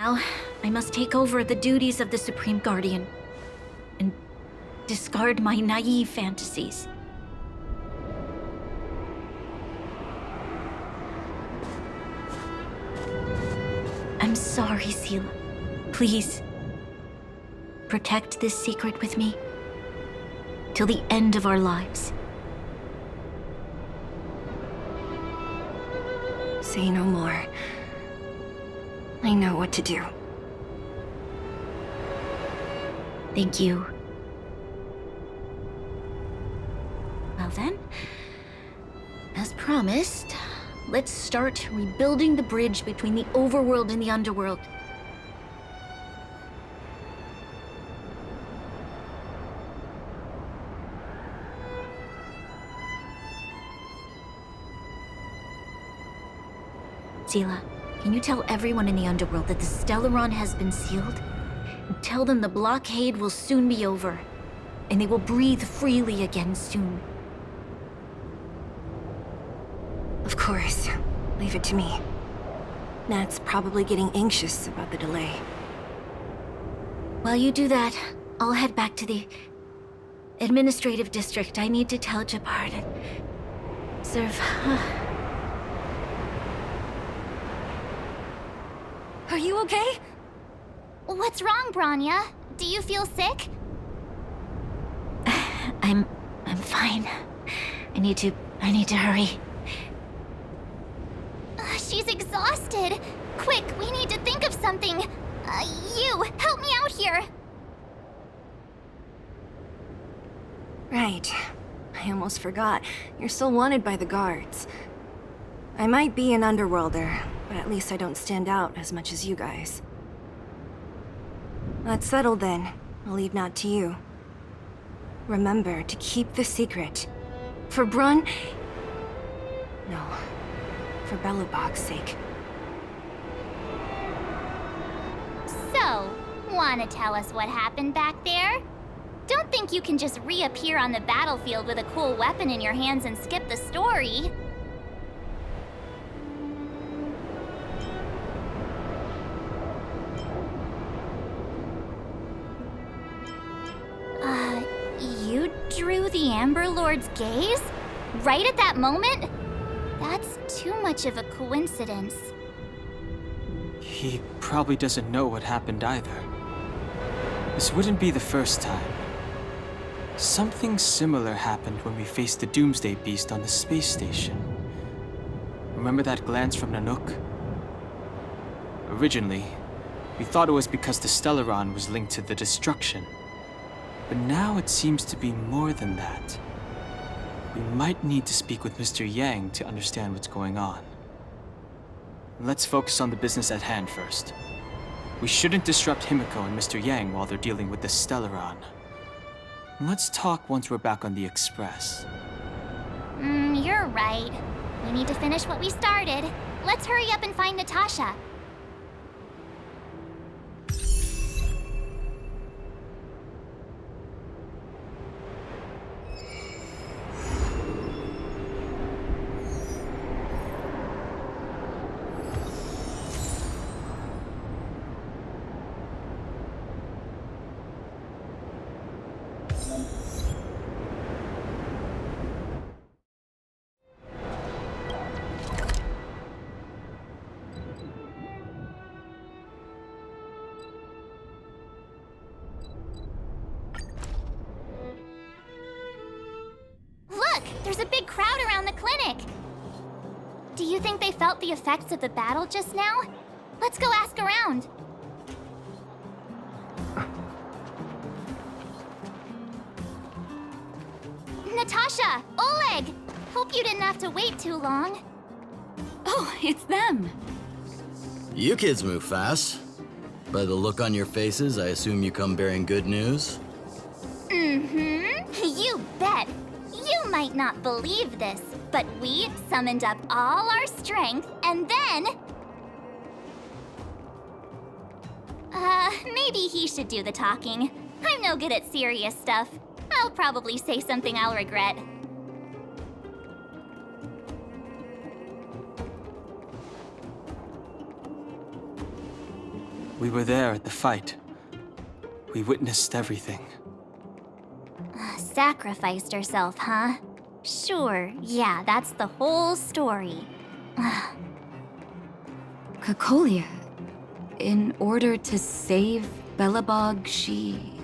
Now, I must take over the duties of the Supreme Guardian and discard my naive fantasies. I'm sorry, Seela. Please, protect this secret with me till the end of our lives. Say no more. I know what to do. Thank you. Well then, as promised, let's start rebuilding the bridge between the Overworld and the Underworld. Seela, can you tell everyone in the Underworld that the Stellaron has been sealed? And tell them the blockade will soon be over, and they will breathe freely again soon. Of course. Leave it to me. Nat's probably getting anxious about the delay. While you do that, I'll head back to the administrative district. I need to tell Jabard and Serval. Are you okay? What's wrong, Bronya? Do you feel sick? I'm fine. I need to hurry. She's exhausted. Quick, we need to think of something. You, help me out here. Right. I almost forgot. You're still wanted by the guards. I might be an Underworlder, but at least I don't stand out as much as you guys. That's settled then. I'll leave Nat to you. Remember to keep the secret. For Brun... No. For Belobog's sake. So, wanna tell us what happened back there? Don't think you can just reappear on the battlefield with a cool weapon in your hands and skip the story. You drew the Amber Lord's gaze? Right at that moment? That's too much of a coincidence. He probably doesn't know what happened either. This wouldn't be the first time. Something similar happened when we faced the Doomsday Beast on the space station. Remember that glance from Nanook? Originally, we thought it was because the Stellaron was linked to the destruction. But now it seems to be more than that. We might need to speak with Mr. Yang to understand what's going on. Let's focus on the business at hand first. We shouldn't disrupt Himiko and Mr. Yang while they're dealing with the Stellaron. Let's talk once we're back on the Express. You're right. We need to finish what we started. Let's hurry up and find Natasha. There's a big crowd around the clinic. Do you think they felt the effects of the battle just now? Let's go ask around. Natasha! Oleg! Hope you didn't have to wait too long. Oh, it's them. You kids move fast. By the look on your faces, I assume you come bearing good news? You bet. You might not believe this, but we summoned up all our strength and then... maybe he should do the talking. I'm no good at serious stuff. I'll probably say something I'll regret. We were there at the fight. We witnessed everything. Sacrificed herself, huh? Sure, yeah, that's the whole story. Cocolia, in order to save Belobog, she...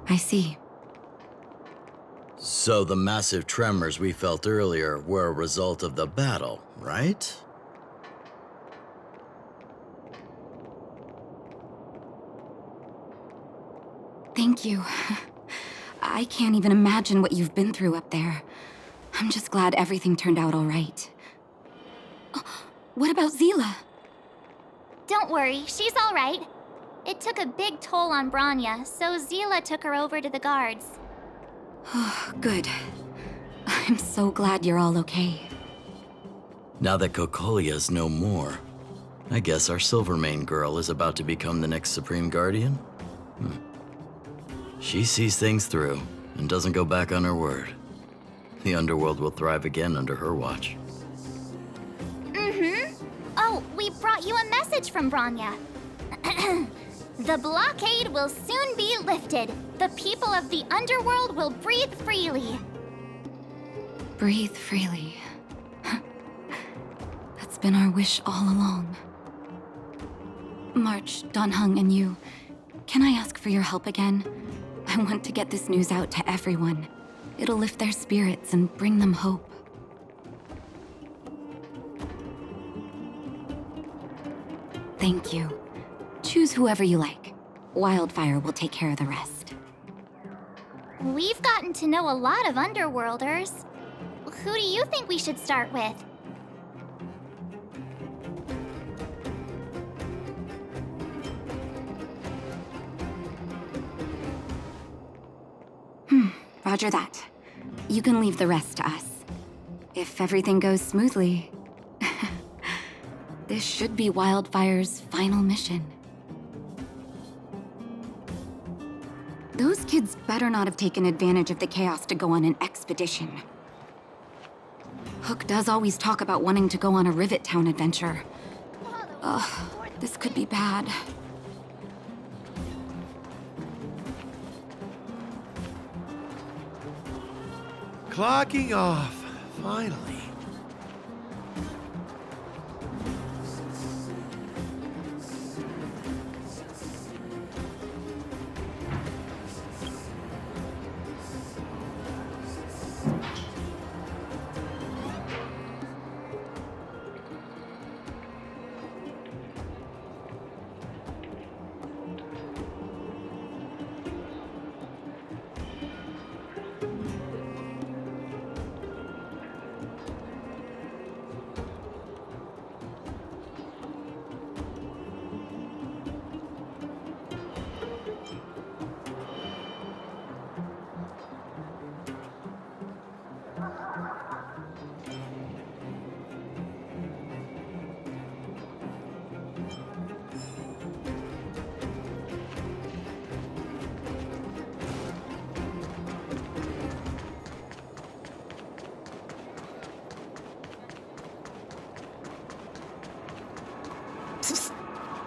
I see. So the massive tremors we felt earlier were a result of the battle, right? Thank you. I can't even imagine what you've been through up there. I'm just glad everything turned out all right. What about Zila? Don't worry, she's all right. It took a big toll on Bronya, so Zila took her over to the guards. Good. I'm so glad you're all okay. Now that Cocolia's no more, I guess our Silvermane girl is about to become the next Supreme Guardian? She sees things through and doesn't go back on her word. The Underworld will thrive again under her watch. Oh, we brought you a message from Bronya. The blockade will soon be lifted. The people of the Underworld will breathe freely. Breathe freely. That's been our wish all along. March, Donhung, and you, can I ask for your help again? I want to get this news out to everyone. It'll lift their spirits and bring them hope. Thank you. Choose whoever you like. Wildfire will take care of the rest. We've gotten to know a lot of Underworlders. Who do you think we should start with? Roger that. You can leave the rest to us. If everything goes smoothly, this should be Wildfire's final mission. Those kids better not have taken advantage of the chaos to go on an expedition. Hook does always talk about wanting to go on a Rivet Town adventure. Ugh, this could be bad. Clocking off, finally.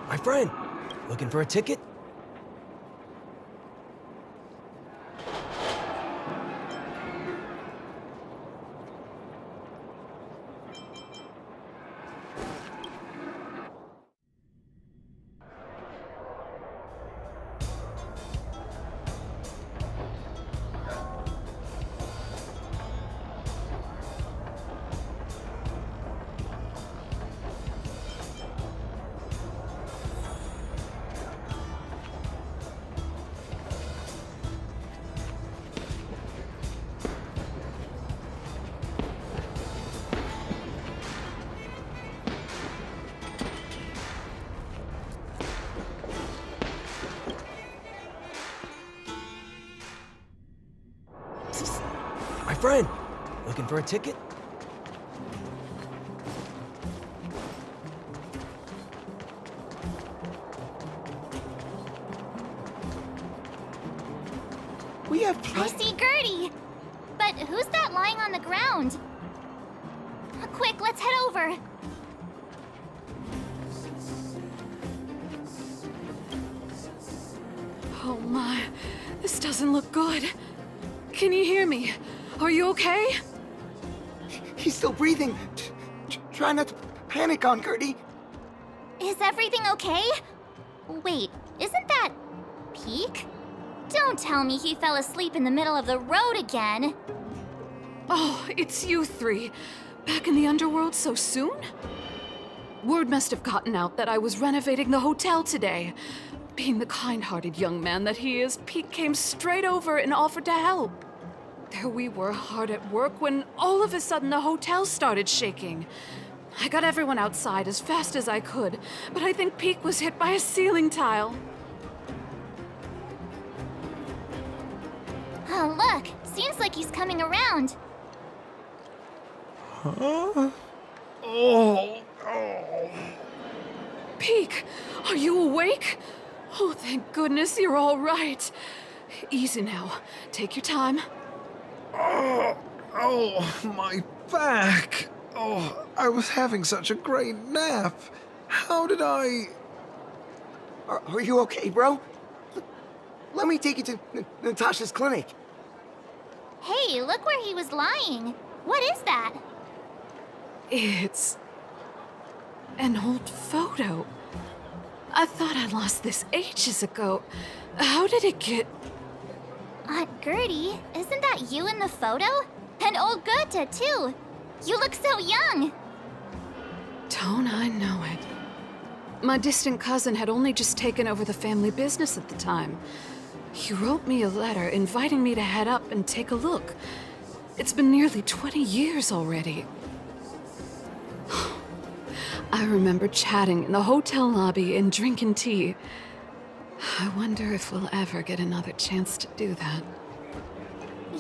My friend, looking for a ticket? My friend, looking for a ticket? We have I see Gertie! But who's that lying on the ground? Quick, let's head over. my, this doesn't look good. Can you hear me? Are you okay? He's still breathing. Try not to panic on Gertie. Is everything okay? Wait, isn't that Peak? Don't tell me he fell asleep in the middle of the road again. Oh, it's you three. Back in the underworld so soon? Word must have gotten out that I was renovating the hotel today. Being the kind-hearted young man that he is, Peak came straight over and offered to help. There we were, hard at work, when all of a sudden the hotel started shaking. I got everyone outside as fast as I could, but I think Peak was hit by a ceiling tile. Oh, look! Seems like he's coming around. Huh? Oh. Peak, are you awake? Oh, thank goodness you're all right. Easy now. Take your time. Oh, my back. Oh, I was having such a great nap. How did I... Are you okay, bro? Let me take you to Natasha's clinic. Hey, look where he was lying. What is that? It's an old photo. I thought I lost this ages ago. How did it get... Aunt Gertie, isn't that you in the photo? And old Goethe, too. You look so young. Don't I know it? My distant cousin had only just taken over the family business at the time. He wrote me a letter inviting me to head up and take a look. It's been nearly 20 years already. I remember chatting in the hotel lobby and drinking tea. I wonder if we'll ever get another chance to do that.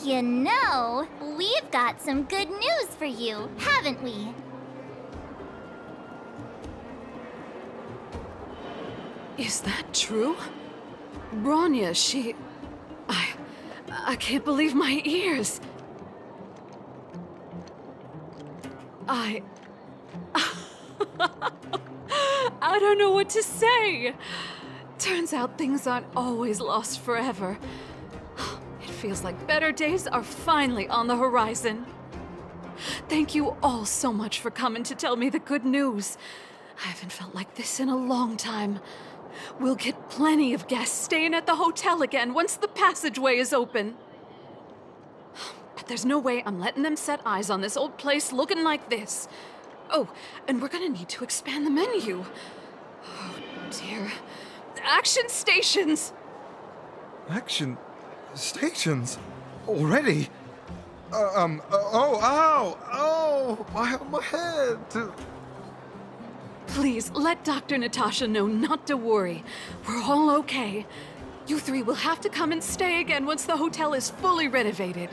You know, we've got some good news for you, haven't we? Is that true? Bronya, she... I can't believe my ears. I don't know what to say. Turns out things aren't always lost forever. It feels like better days are finally on the horizon. Thank you all so much for coming to tell me the good news. I haven't felt like this in a long time. We'll get plenty of guests staying at the hotel again once the passageway is open. But there's no way I'm letting them set eyes on this old place looking like this. Oh, and we're gonna need to expand the menu. Oh, dear. Action stations! Action stations? Already? My head. Please, let Dr. Natasha know not to worry. We're all okay. You three will have to come and stay again once the hotel is fully renovated.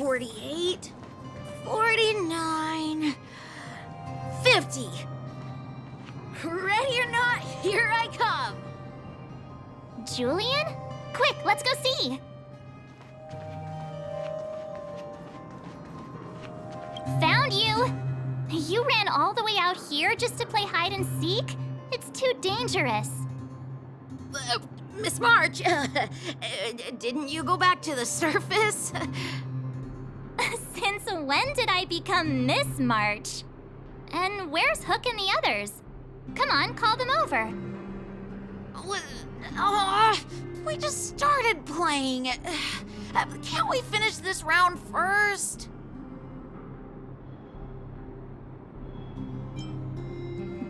48, 49, 50. Ready or not, here I come. Julian? Quick, let's go see. Found you! You ran all the way out here just to play hide and seek? It's too dangerous. Miss March, didn't you go back to the surface? Since when did I become Miss March? And where's Hook and the others? Come on, call them over. We just started playing. Can't we finish this round first?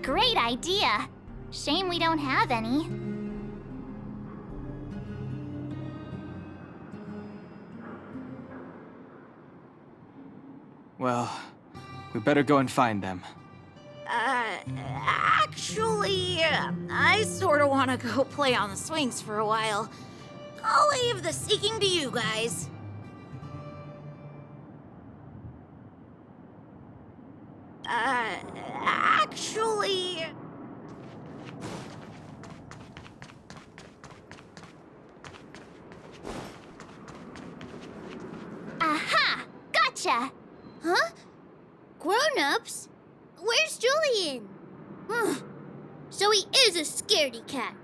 Great idea. Shame we don't have any. Well, we better go and find them. Actually, I sort of want to go play on the swings for a while. I'll leave the seeking to you guys. Actually... Aha! Gotcha! Huh? Grown-ups? Where's Julian? So he is a scaredy cat.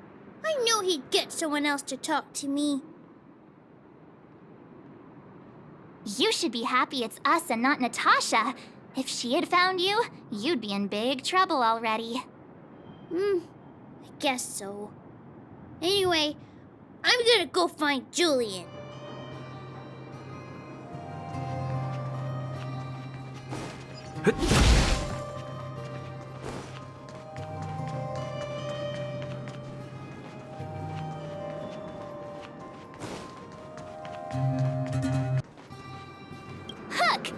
I knew he'd get someone else to talk to me. You should be happy it's us and not Natasha. If she had found you, you'd be in big trouble already. I guess so. Anyway, I'm gonna go find Julian. Hook!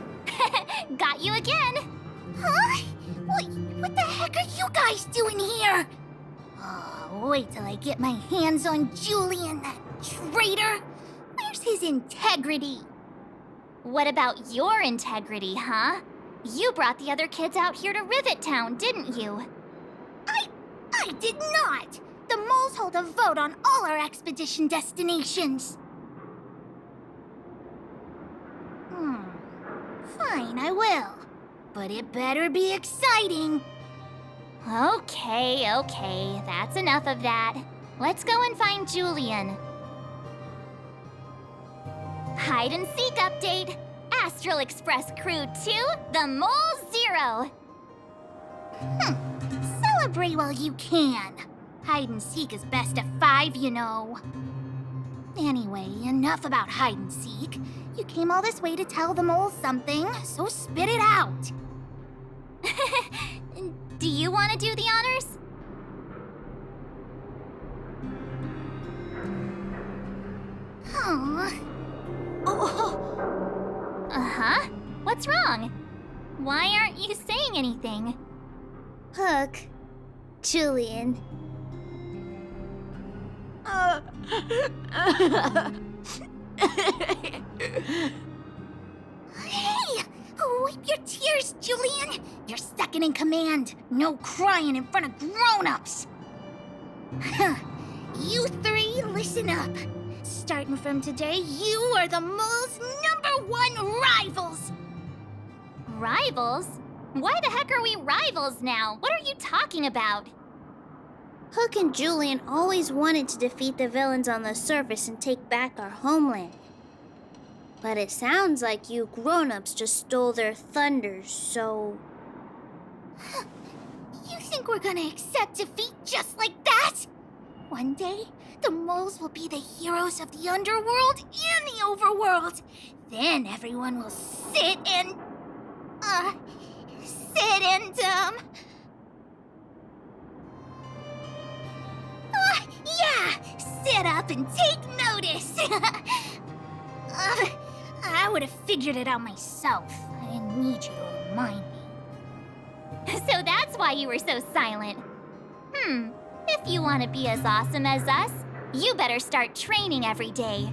Got you again! Huh? What the heck are you guys doing here? Wait till I get my hands on Julian, that traitor. Where's his integrity? What about your integrity, huh? You brought the other kids out here to Rivet Town, didn't you? I did not! The moles hold a vote on all our expedition destinations. Fine, I will. But it better be exciting. Okay, that's enough of that. Let's go and find Julian. Hide and seek update. Astral Express Crew 2, the Mole 0. Celebrate while you can. Hide and seek is best of 5, you know. Anyway, enough about hide and seek. You came all this way to tell the moles something, so spit it out. Do you want to do the honors? Uh-huh. What's wrong? Why aren't you saying anything? Hook. Julian. Hey! Wipe your tears, Julian! You're second in command. No crying in front of grown-ups. You three, listen up. Starting from today, you are the mole's #1 rivals! Rivals? Why the heck are we rivals now? What are you talking about? Hook and Julian always wanted to defeat the villains on the surface and take back our homeland. But it sounds like you grown-ups just stole their thunder, so... You think we're gonna accept defeat just like that? One day, the moles will be the heroes of the underworld and the overworld. Then everyone will sit and... sit up and take notice. I would have figured it out myself. I didn't need you to remind me. So that's why you were so silent. If you want to be as awesome as us, you better start training every day.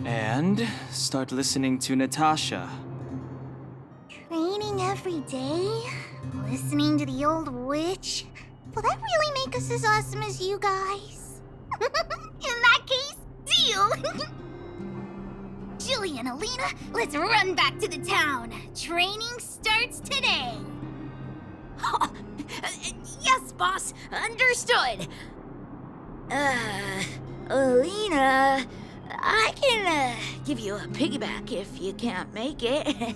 And start listening to Natasha. Training every day? Listening to the old witch? Will that really make us as awesome as you guys? In that case, deal! Jilly and Alina, let's run back to the town. Training starts today. Yes, boss. Understood. Alina, I can give you a piggyback if you can't make it.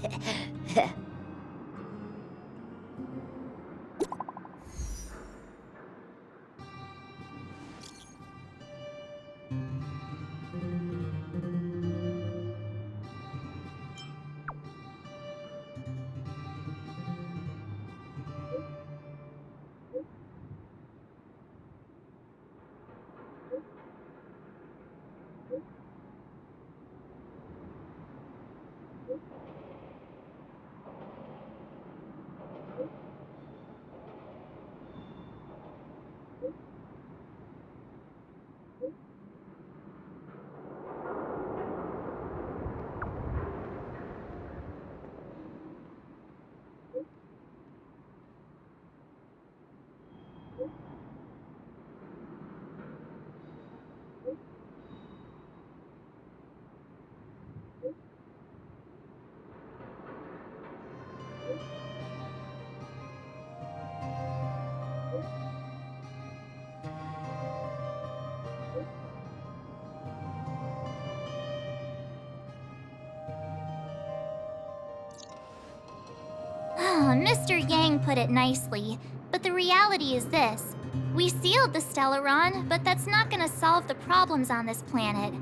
Mr. Yang put it nicely, but the reality is this. We sealed the Stellaron, but that's not gonna solve the problems on this planet.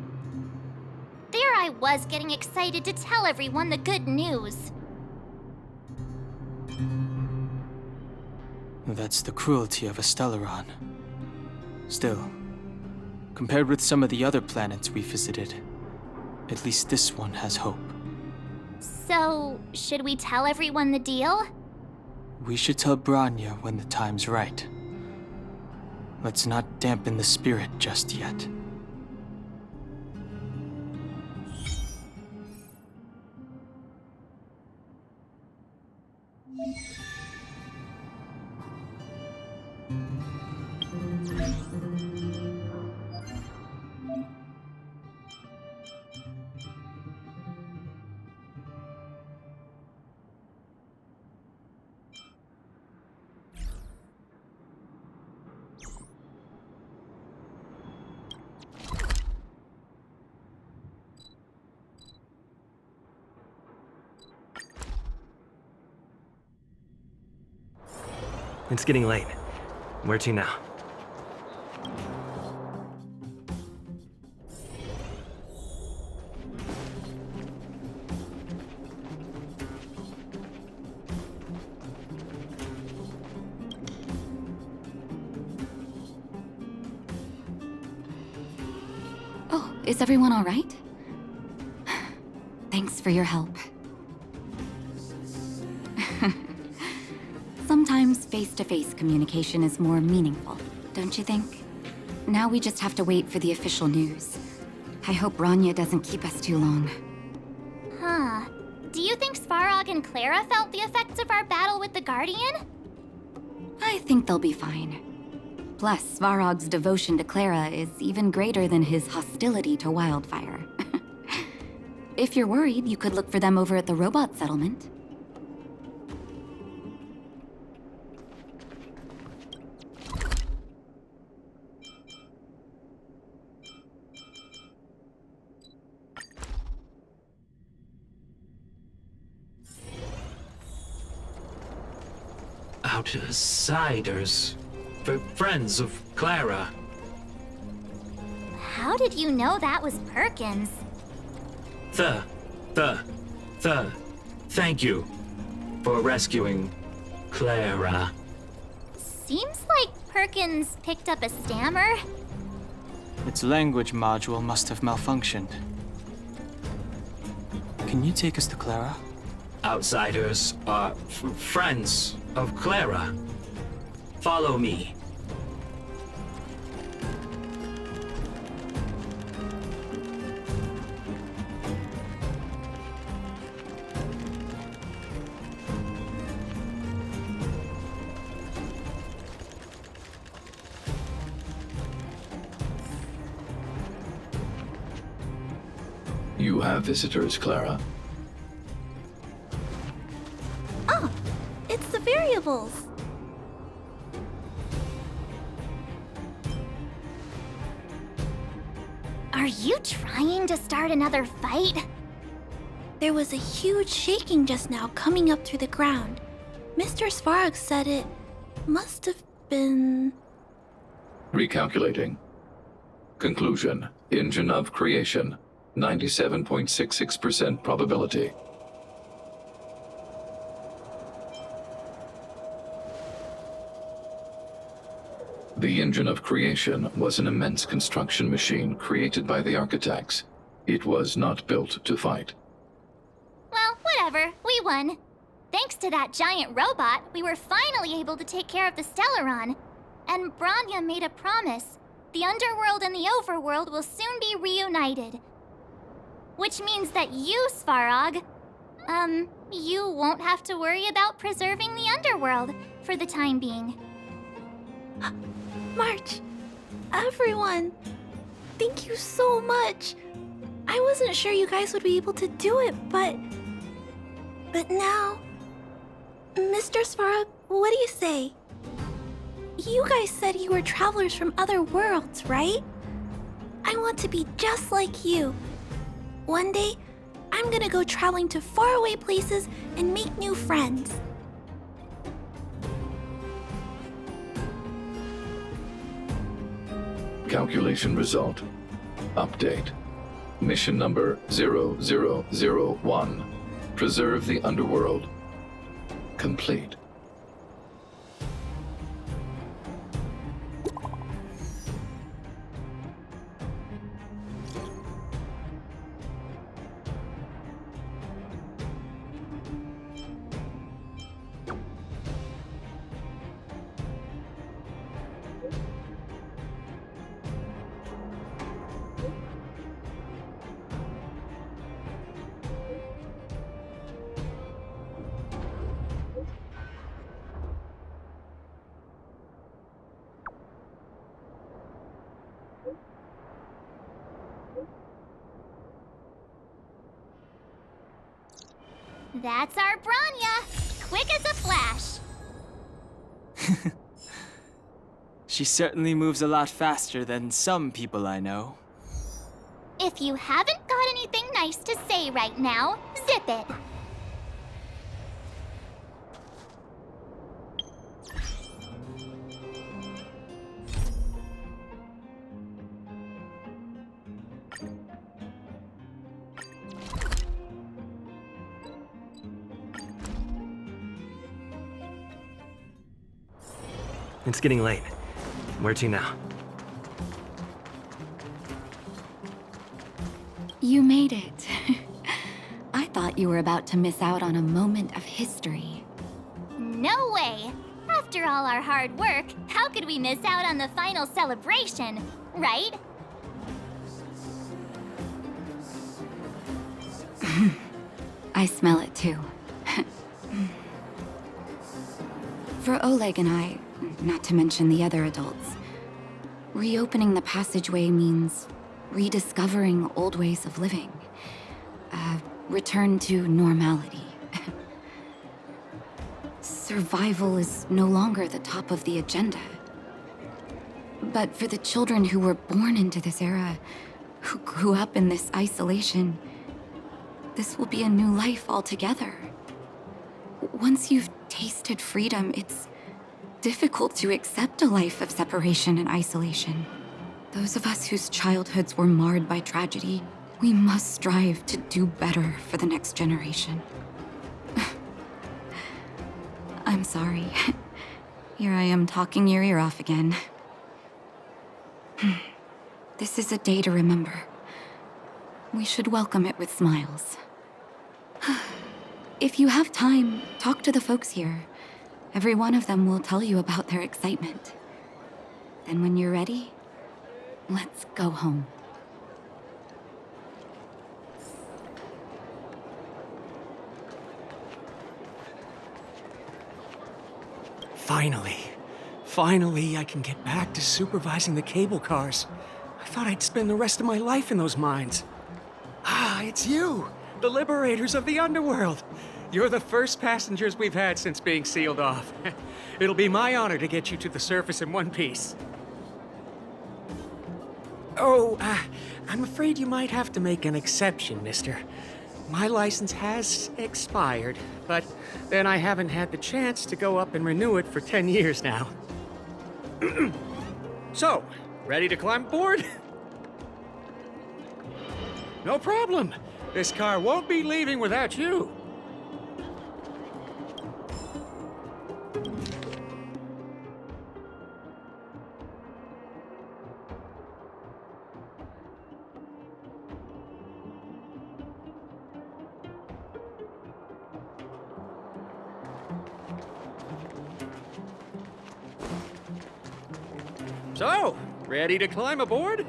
There I was getting excited to tell everyone the good news. That's the cruelty of a Stellaron. Still, compared with some of the other planets we visited, at least this one has hope. So, should we tell everyone the deal? We should tell Bronya when the time's right. Let's not dampen the spirit just yet. It's getting late. Where to now? Oh, is everyone all right? Thanks for your help. Sometimes face-to-face communication is more meaningful, don't you think? Now we just have to wait for the official news. I hope Bronya doesn't keep us too long. Huh. Do you think Svarog and Clara felt the effects of our battle with the Guardian? I think they'll be fine. Plus, Svarog's devotion to Clara is even greater than his hostility to Wildfire. If you're worried, you could look for them over at the robot settlement. Outsiders. Friends of Clara. How did you know that was Perkins? Thank you for rescuing Clara. Seems like Perkins picked up a stammer. Its language module must have malfunctioned. Can you take us to Clara? Outsiders are friends of Clara. Follow me. You have visitors, Clara. Oh, it's the variables. Are you trying to start another fight? There was a huge shaking just now coming up through the ground. Mr. Svarog said it must have been... Recalculating. Conclusion. Engine of creation. 97.66% probability. The engine of creation was an immense construction machine created by the architects. It was not built to fight. Well, whatever. We won. Thanks to that giant robot, we were finally able to take care of the Stellaron. And Bronya made a promise. The Underworld and the Overworld will soon be reunited. Which means that you, Svarog, you won't have to worry about preserving the Underworld for the time being. March, everyone, thank you so much. I wasn't sure you guys would be able to do it, but now... Mr. Svarog, what do you say? You guys said you were travelers from other worlds, right? I want to be just like you. One day, I'm gonna go traveling to faraway places and make new friends. Calculation result. Update. Mission number 0001. Preserve the Underworld. Complete. That's our Bronya! Quick as a flash! She certainly moves a lot faster than some people I know. If you haven't got anything nice to say right now, zip it! It's getting late. Where to now? You made it. I thought you were about to miss out on a moment of history. No way! After all our hard work, how could we miss out on the final celebration, right? I smell it too. For Oleg and I, not to mention the other adults, reopening the passageway means rediscovering old ways of living. Return to normality. Survival is no longer the top of the agenda. But for the children who were born into this era, who grew up in this isolation, this will be a new life altogether. Once you've tasted freedom, it's difficult to accept a life of separation and isolation. Those of us whose childhoods were marred by tragedy, we must strive to do better for the next generation. I'm sorry. Here I am talking your ear off again. This is a day to remember. We should welcome it with smiles. If you have time, talk to the folks here. Every one of them will tell you about their excitement. Then when you're ready, let's go home. Finally, I can get back to supervising the cable cars. I thought I'd spend the rest of my life in those mines. It's you! The liberators of the underworld. You're the first passengers we've had since being sealed off. It'll be my honor to get you to the surface in one piece. Oh, I'm afraid you might have to make an exception, mister. My license has expired, but then I haven't had the chance to go up and renew it for 10 years now. So, ready to climb aboard? No problem. This car won't be leaving without you. So, ready to climb aboard?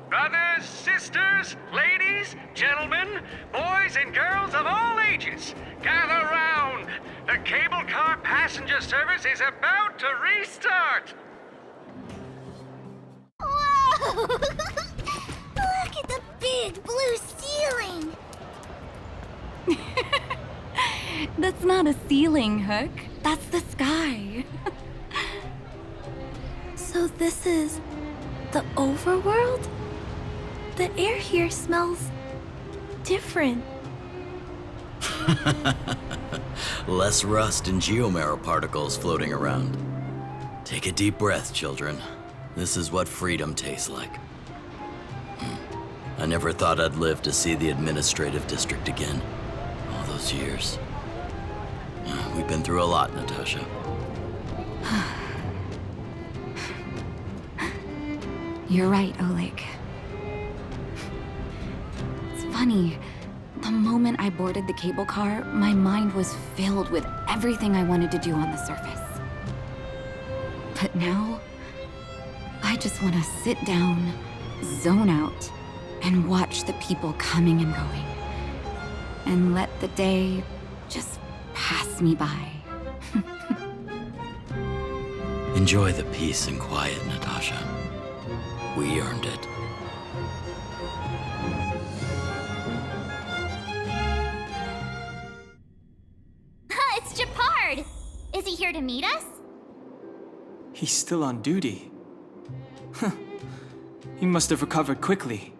Brothers, sisters, ladies, gentlemen, boys and girls of all ages, gather round. The cable car passenger service is about to restart. Whoa! Look at the big blue ceiling! That's not a ceiling, Hook. That's the sky. So this is the Overworld? The air here smells different. Less rust and geomarrow particles floating around. Take a deep breath, children. This is what freedom tastes like. I never thought I'd live to see the administrative district again. All those years. We've been through a lot, Natasha. You're right, Oleg. It's funny. The moment I boarded the cable car, my mind was filled with everything I wanted to do on the surface. But now, I just want to sit down, zone out, and watch the people coming and going. And let the day just pass me by. Enjoy the peace and quiet, Natasha. We earned it. It's Japard! Is he here to meet us? He's still on duty. Huh. He must have recovered quickly.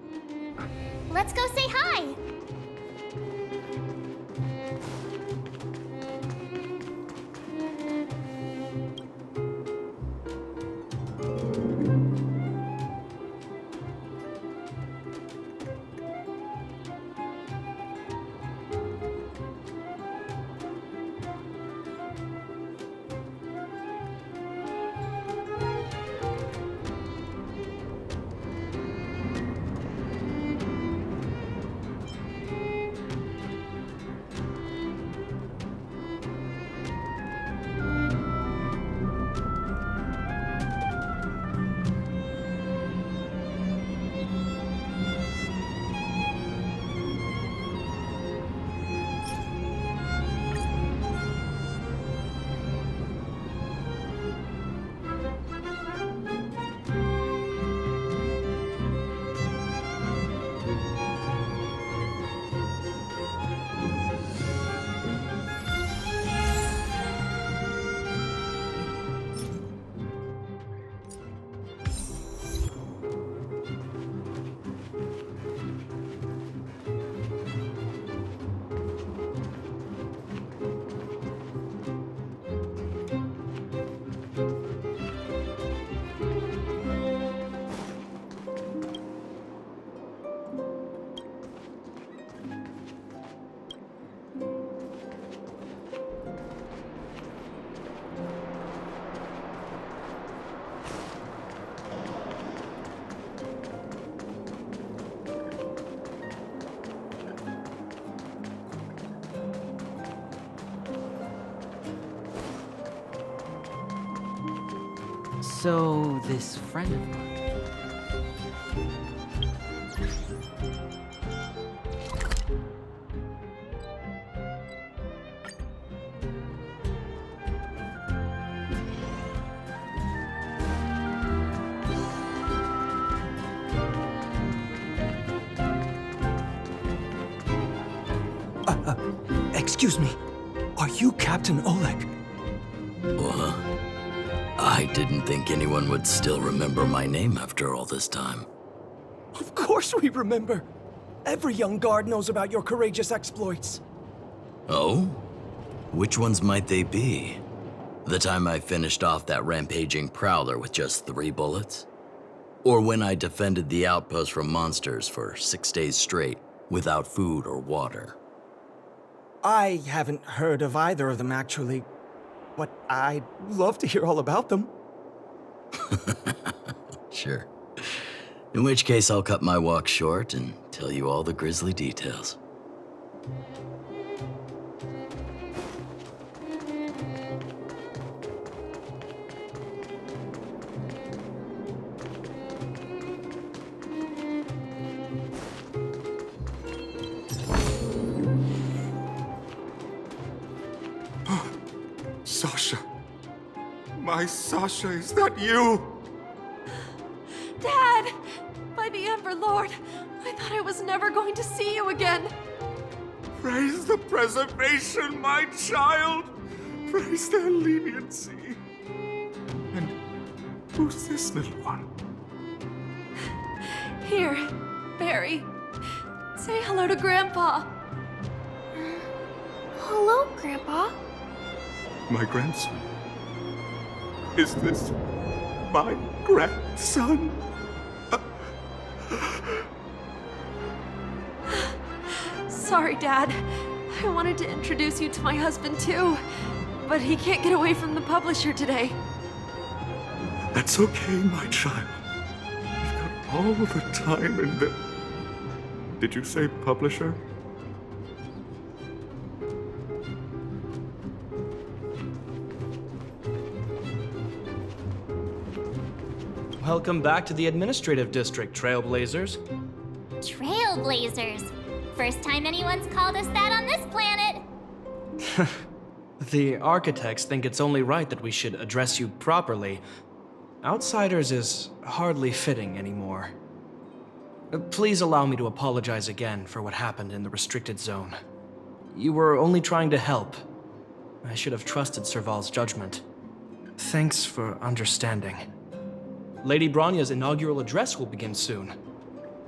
Let's go say hi! So, this friend of mine... Excuse me. Are you Captain Oleg? I didn't think anyone would still remember my name after all this time. Of course we remember. Every young guard knows about your courageous exploits. Oh? Which ones might they be? The time I finished off that rampaging prowler with just 3 bullets? Or when I defended the outpost from monsters for 6 days straight without food or water? I haven't heard of either of them, actually. But I'd love to hear all about them. Sure. In which case, I'll cut my walk short and tell you all the grisly details. Sasha. My Sasha, is that you? Dad! By the Ember Lord, I thought I was never going to see you again. Praise the preservation, my child. Praise their leniency. And who's this little one? Here, Barry. Say hello to Grandpa. Hello, Grandpa. My grandson. Is this my grandson? Sorry, Dad. I wanted to introduce you to my husband, too. But he can't get away from the publisher today. That's okay, my child. We've got all the time in the... Did you say publisher? Welcome back to the administrative district, Trailblazers. Trailblazers. First time anyone's called us that on this planet. The architects think it's only right that we should address you properly. Outsiders is hardly fitting anymore. Please allow me to apologize again for what happened in the restricted zone. You were only trying to help. I should have trusted Serval's judgment. Thanks for understanding. Lady Bronya's inaugural address will begin soon.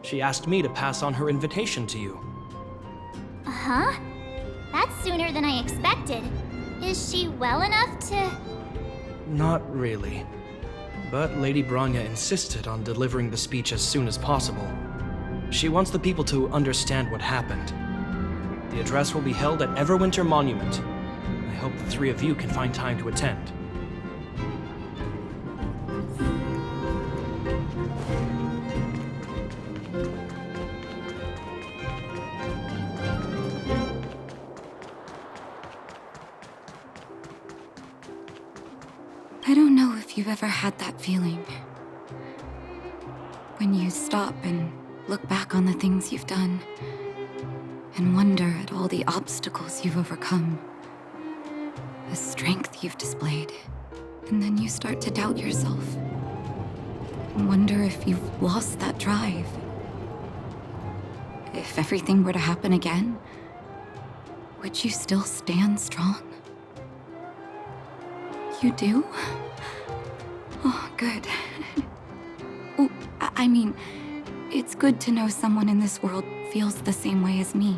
She asked me to pass on her invitation to you. Uh-huh. That's sooner than I expected. Is she well enough to... Not really. But Lady Bronya insisted on delivering the speech as soon as possible. She wants the people to understand what happened. The address will be held at Everwinter Monument. I hope the 3 of you can find time to attend. I don't know if you've ever had that feeling. When you stop and look back on the things you've done, and wonder at all the obstacles you've overcome, the strength you've displayed, and then you start to doubt yourself, and wonder if you've lost that drive. If everything were to happen again, would you still stand strong? You do? Oh, good. Oh, I mean, it's good to know someone in this world feels the same way as me.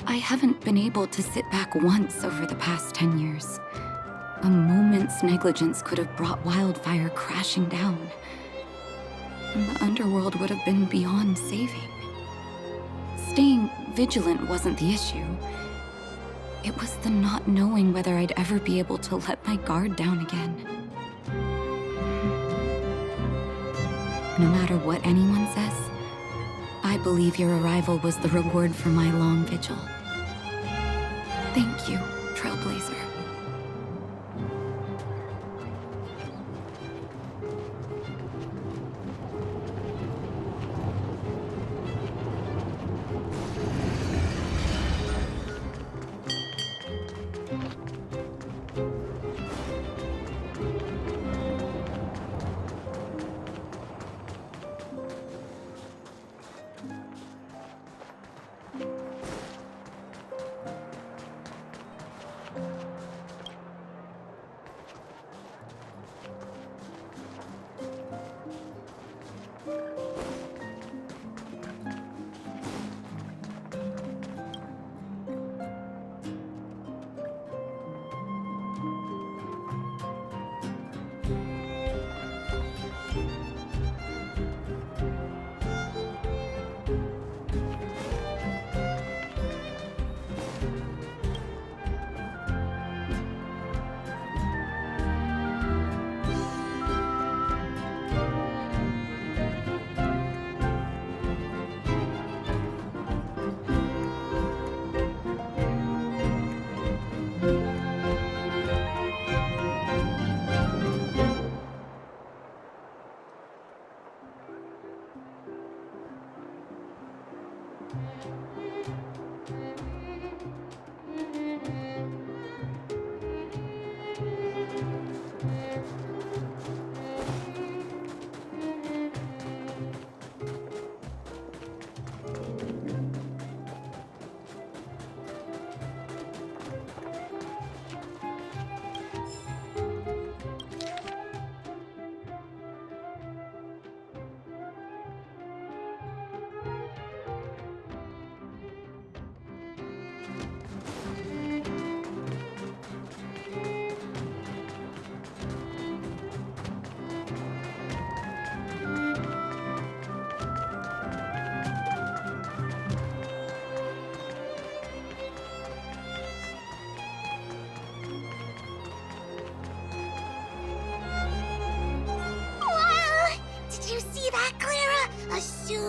I haven't been able to sit back once over the past 10 years. A moment's negligence could have brought Wildfire crashing down, and the underworld would have been beyond saving. Staying vigilant wasn't the issue. It was the not knowing whether I'd ever be able to let my guard down again. No matter what anyone says, I believe your arrival was the reward for my long vigil. Thank you, Trailblazer.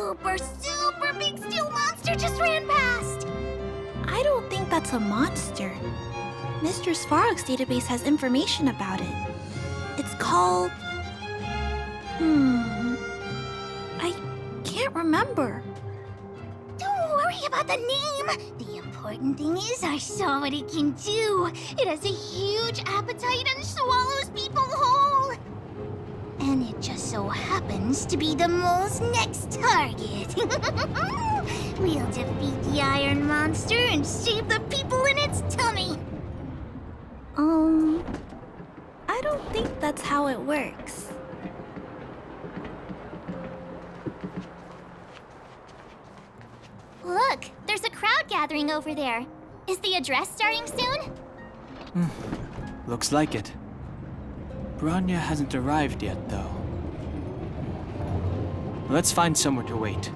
super big steel monster just ran past. I don't think that's a monster. Mr. Svarog's database has information about it. It's called... I can't remember. Don't worry about the name. The important thing is I saw what it can do. It has a huge appetite and swallows people whole. And it just so happens to be the mole's next target. We'll defeat the iron monster and save the people in its tummy. I don't think that's how it works. Look, there's a crowd gathering over there. Is the address starting soon? Looks like it. Bronya hasn't arrived yet, though. Let's find somewhere to wait.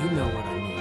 You know what I mean.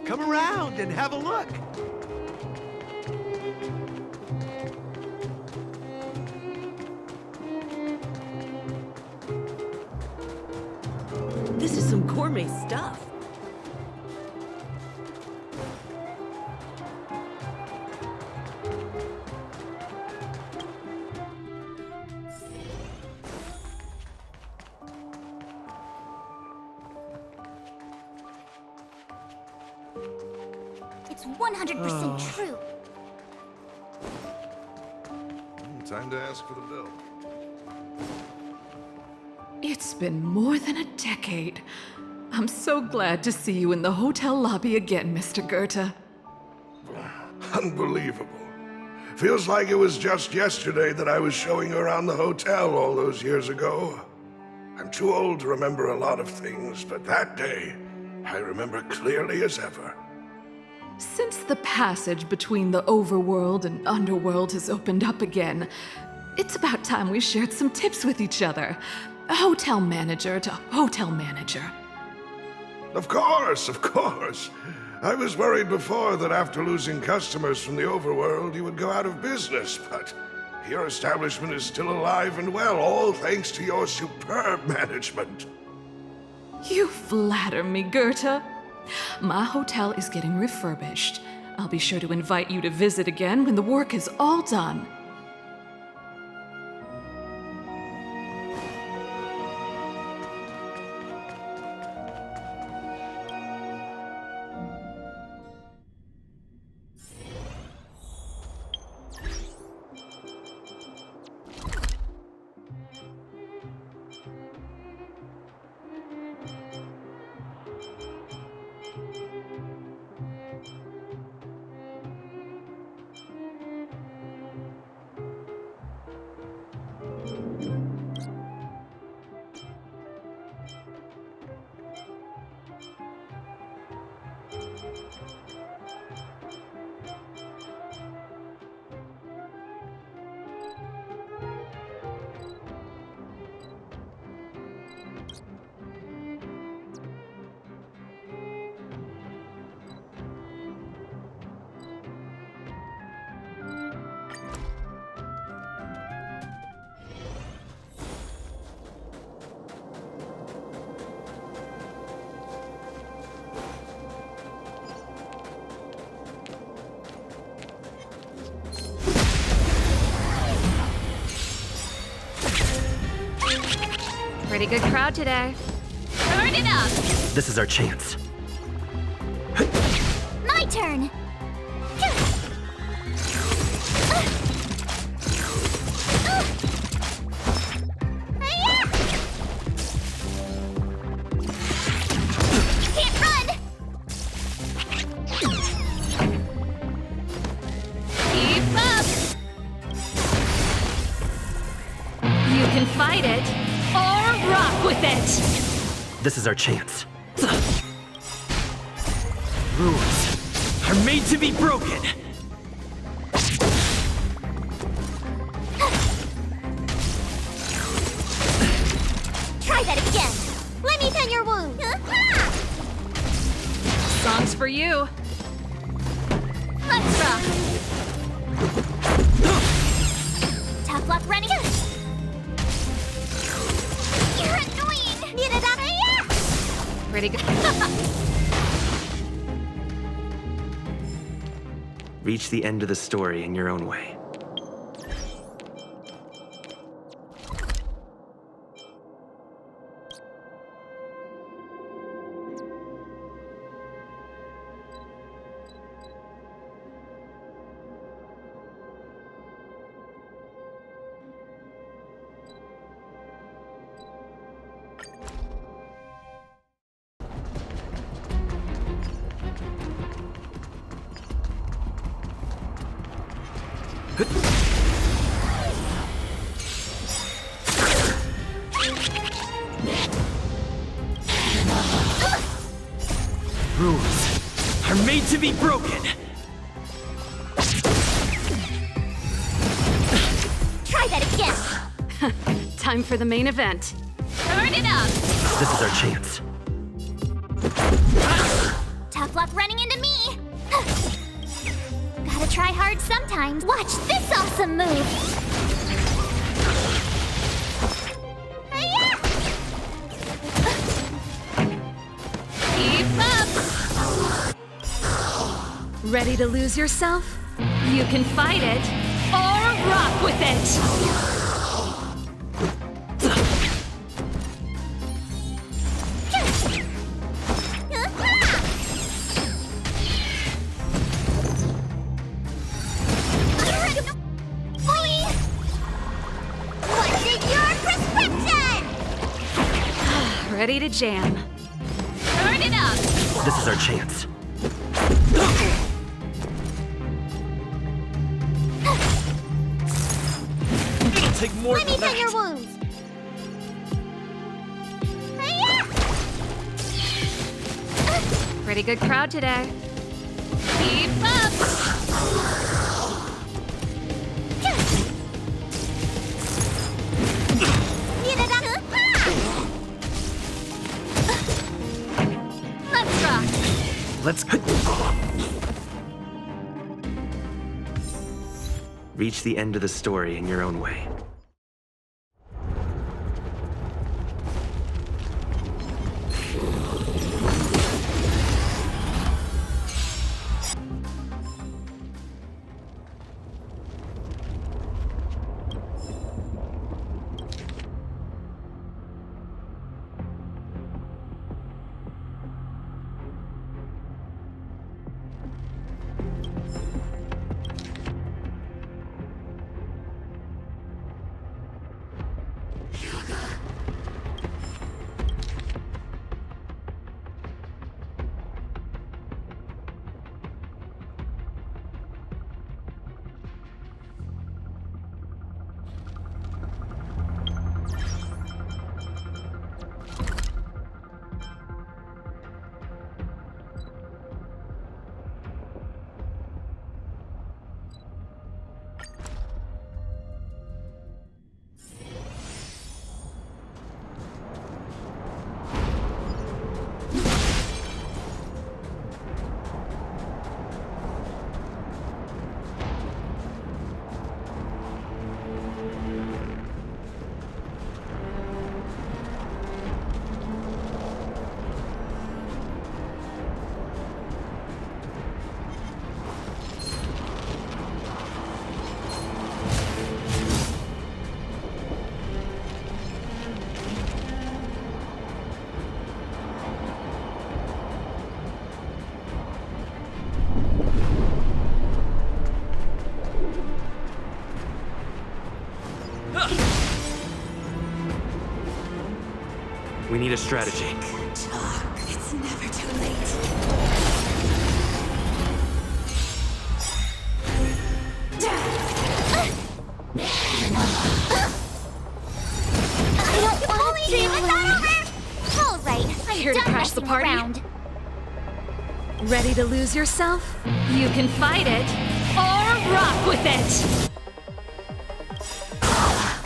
Come around and have a look. This is some gourmet stuff. It's 100% true. Time to ask for the bill. It's been more than a decade. I'm so glad to see you in the hotel lobby again, Mr. Goethe. Unbelievable. Feels like it was just yesterday that I was showing around the hotel all those years ago. I'm too old to remember a lot of things, but that day, I remember clearly as ever. Since the passage between the Overworld and Underworld has opened up again, it's about time we shared some tips with each other. Hotel manager to hotel manager. Of course, of course. I was worried before that after losing customers from the Overworld, you would go out of business, but your establishment is still alive and well, all thanks to your superb management. You flatter me, Goethe. My hotel is getting refurbished. I'll be sure to invite you to visit again when the work is all done. Pretty good crowd today. Turn it up! This is our chance. My turn! Can't run! Keep up! You can fight it, or rock with it! This is our chance. Rules are made to be broken. Try that again! Let me tend your wound! Song's for you. Let's rock! Tough luck running! You're annoying! Need it up! Pretty good. Reach the end of the story in your own way. Rules are made to be broken. Try that again! Time for the main event. Turn it up! This is our chance. Tough luck running into me! Gotta try hard sometimes. Watch this awesome move! Keep up! Ready to lose yourself? You can fight it, or rock with it! Ready to jam. Turn it up! This is our chance. It'll take more Let me than tend your that. wounds! Pretty good crowd today. Keep up! Let's rock! Let's reach the end of the story in your own way. need a strategy. It's never too late. I don't want to do it. All right, I'm Here to done crash the messing party? around. Ready to lose yourself? You can fight it or rock with it.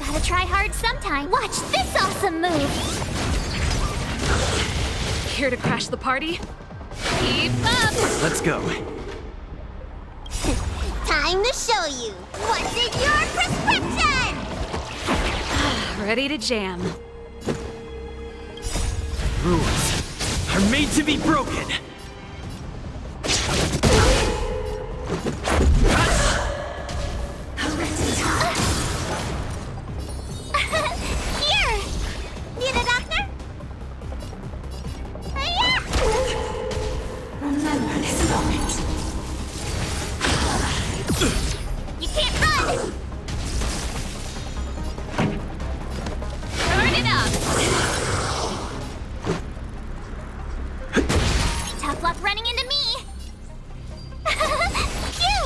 Gotta try hard sometime. Watch this awesome move. Here to crash the party? Keep up! Let's go. Time to show you what's in your prescription. Ready to jam. Rules are made to be broken. Here! Need a doctor? Remember this moment. You can't run! Turn it up! Tough luck running into me! Phew!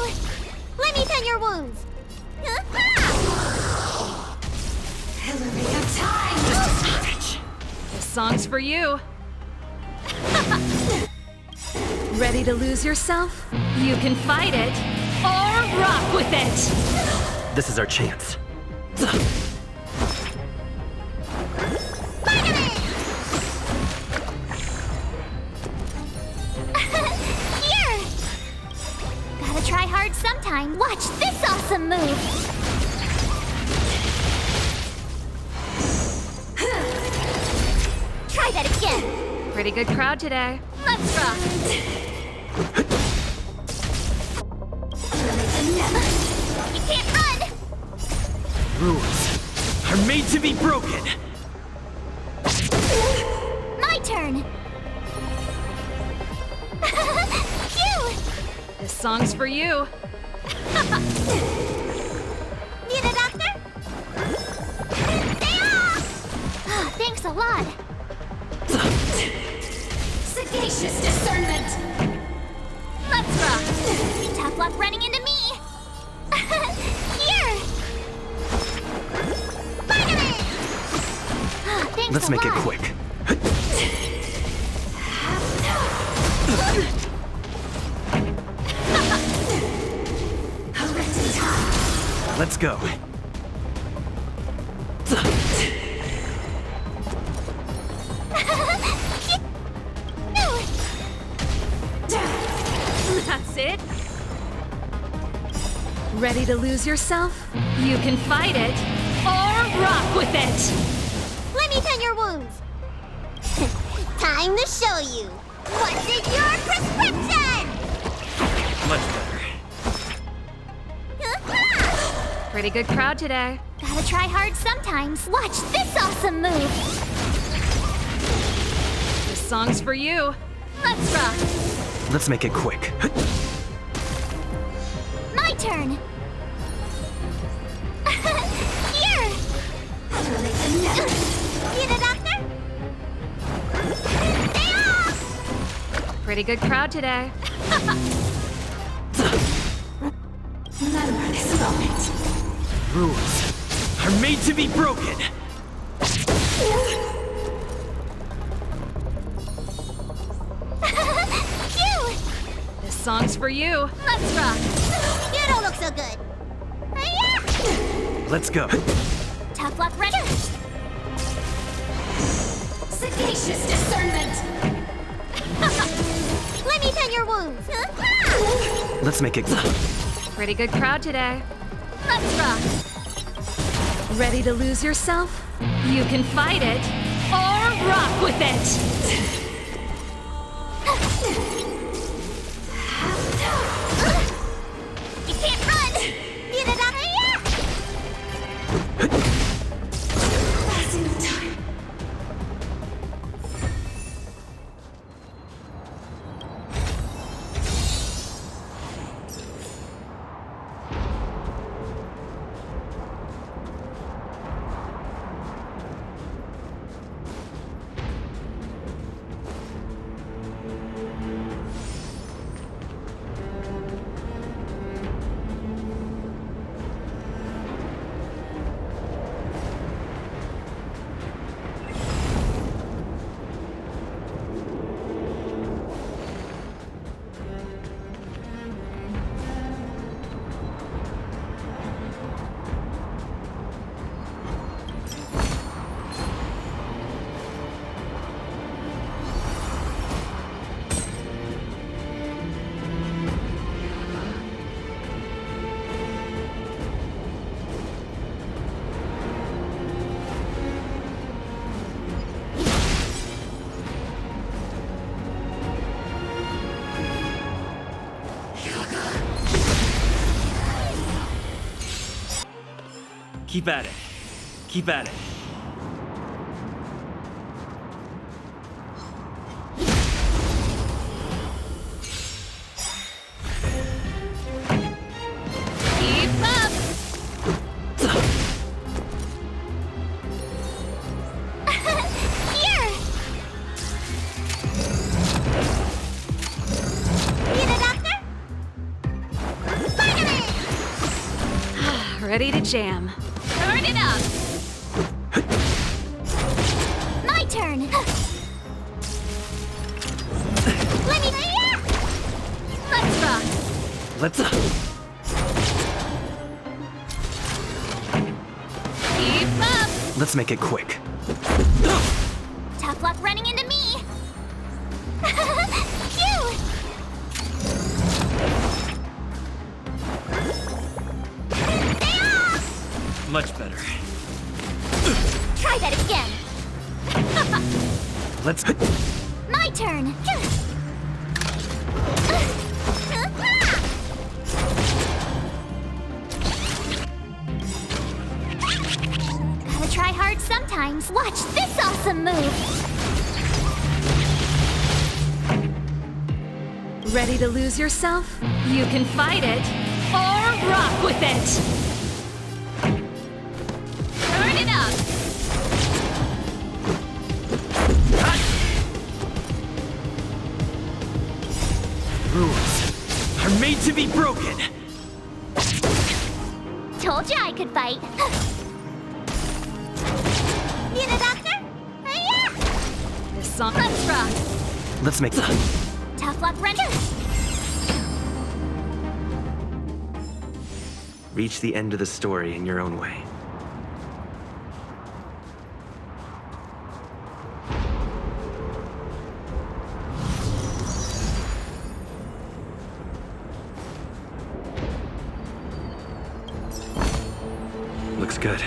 Let me tend your wounds! Hillary of time! This song's for you. Ready to lose yourself? You can fight it or rock with it. This is our chance. Here! Gotta try hard sometime. Watch this awesome move! Try that again! Pretty good crowd today. Let's rock! You can't run! Rules are made to be broken. My turn! Phew! This song's for you. Need a doctor? Stay off! Thanks a lot. Sagacious discernment. Let's rock! Tough luck running into me! Here! Spider-Man! Thanks Let's a make lot. it quick. Let's go. That's it. Ready to lose yourself? You can fight it or rock with it. Let me tend your wounds. Time to show you what's in your prescription! Much better. Pretty good crowd today. Gotta try hard sometimes. Watch this awesome move! This song's for you. Let's rock! Let's make it quick. My turn! Here! Need a doctor? Stay off! Pretty good crowd today. Remember this moment. Rules are made to be broken. Phew! This song's for you. Let's rock! You don't look so good. Let's go. Tough luck runner! Sagacious discernment. Let me tend your wounds. Let's make it. Pretty good crowd today. Let's rock! Ready to lose yourself? You can fight it or rock with it. You can't run! Need a doctor? Passing of time. Keep at it. Keep at it. Keep up! Here! Need a doctor? Spider-Man! Ready to jam. Turn it up! My turn! Let me... Let's rock! Let's... Keep up! Let's make it quick. Tough luck running into me! Phew! Stay off! Much better. Try that again! Let's... My turn! Gotta try hard sometimes. Watch this awesome move! Ready to lose yourself? You can fight it, or rock with it! Turn it up! Rules are made to be broken. Told you I could fight. Need a doctor? Yeah! This song... Let's rock! Let's make... Tough luck, Brenda! Reach the end of the story in your own way. Looks good.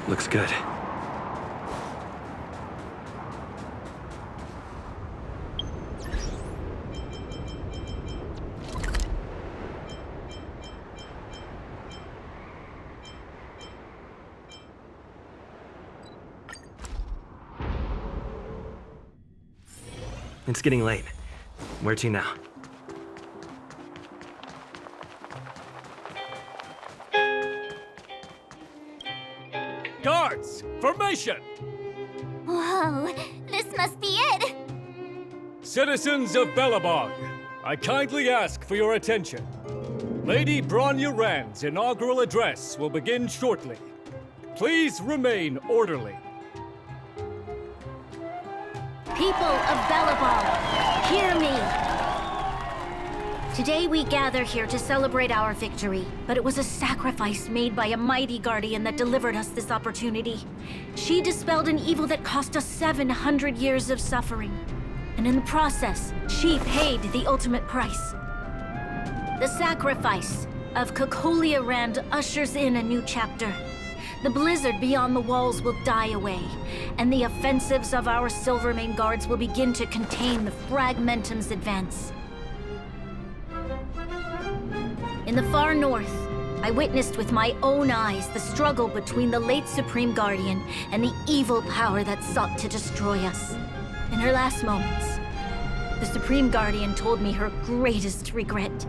Looks good. It's getting late. Where to now? Guards, formation! Whoa, this must be it! Citizens of Belobog, I kindly ask for your attention. Lady Bronya Rand's inaugural address will begin shortly. Please remain orderly. People of Belobog, hear me! Today we gather here to celebrate our victory, but it was a sacrifice made by a mighty guardian that delivered us this opportunity. She dispelled an evil that cost us 700 years of suffering. And in the process, she paid the ultimate price. The sacrifice of Cocolia Rand ushers in a new chapter. The blizzard beyond the walls will die away, and the offensives of our Silvermane guards will begin to contain the Fragmentum's advance. In the far north, I witnessed with my own eyes the struggle between the late Supreme Guardian and the evil power that sought to destroy us. In her last moments, the Supreme Guardian told me her greatest regret.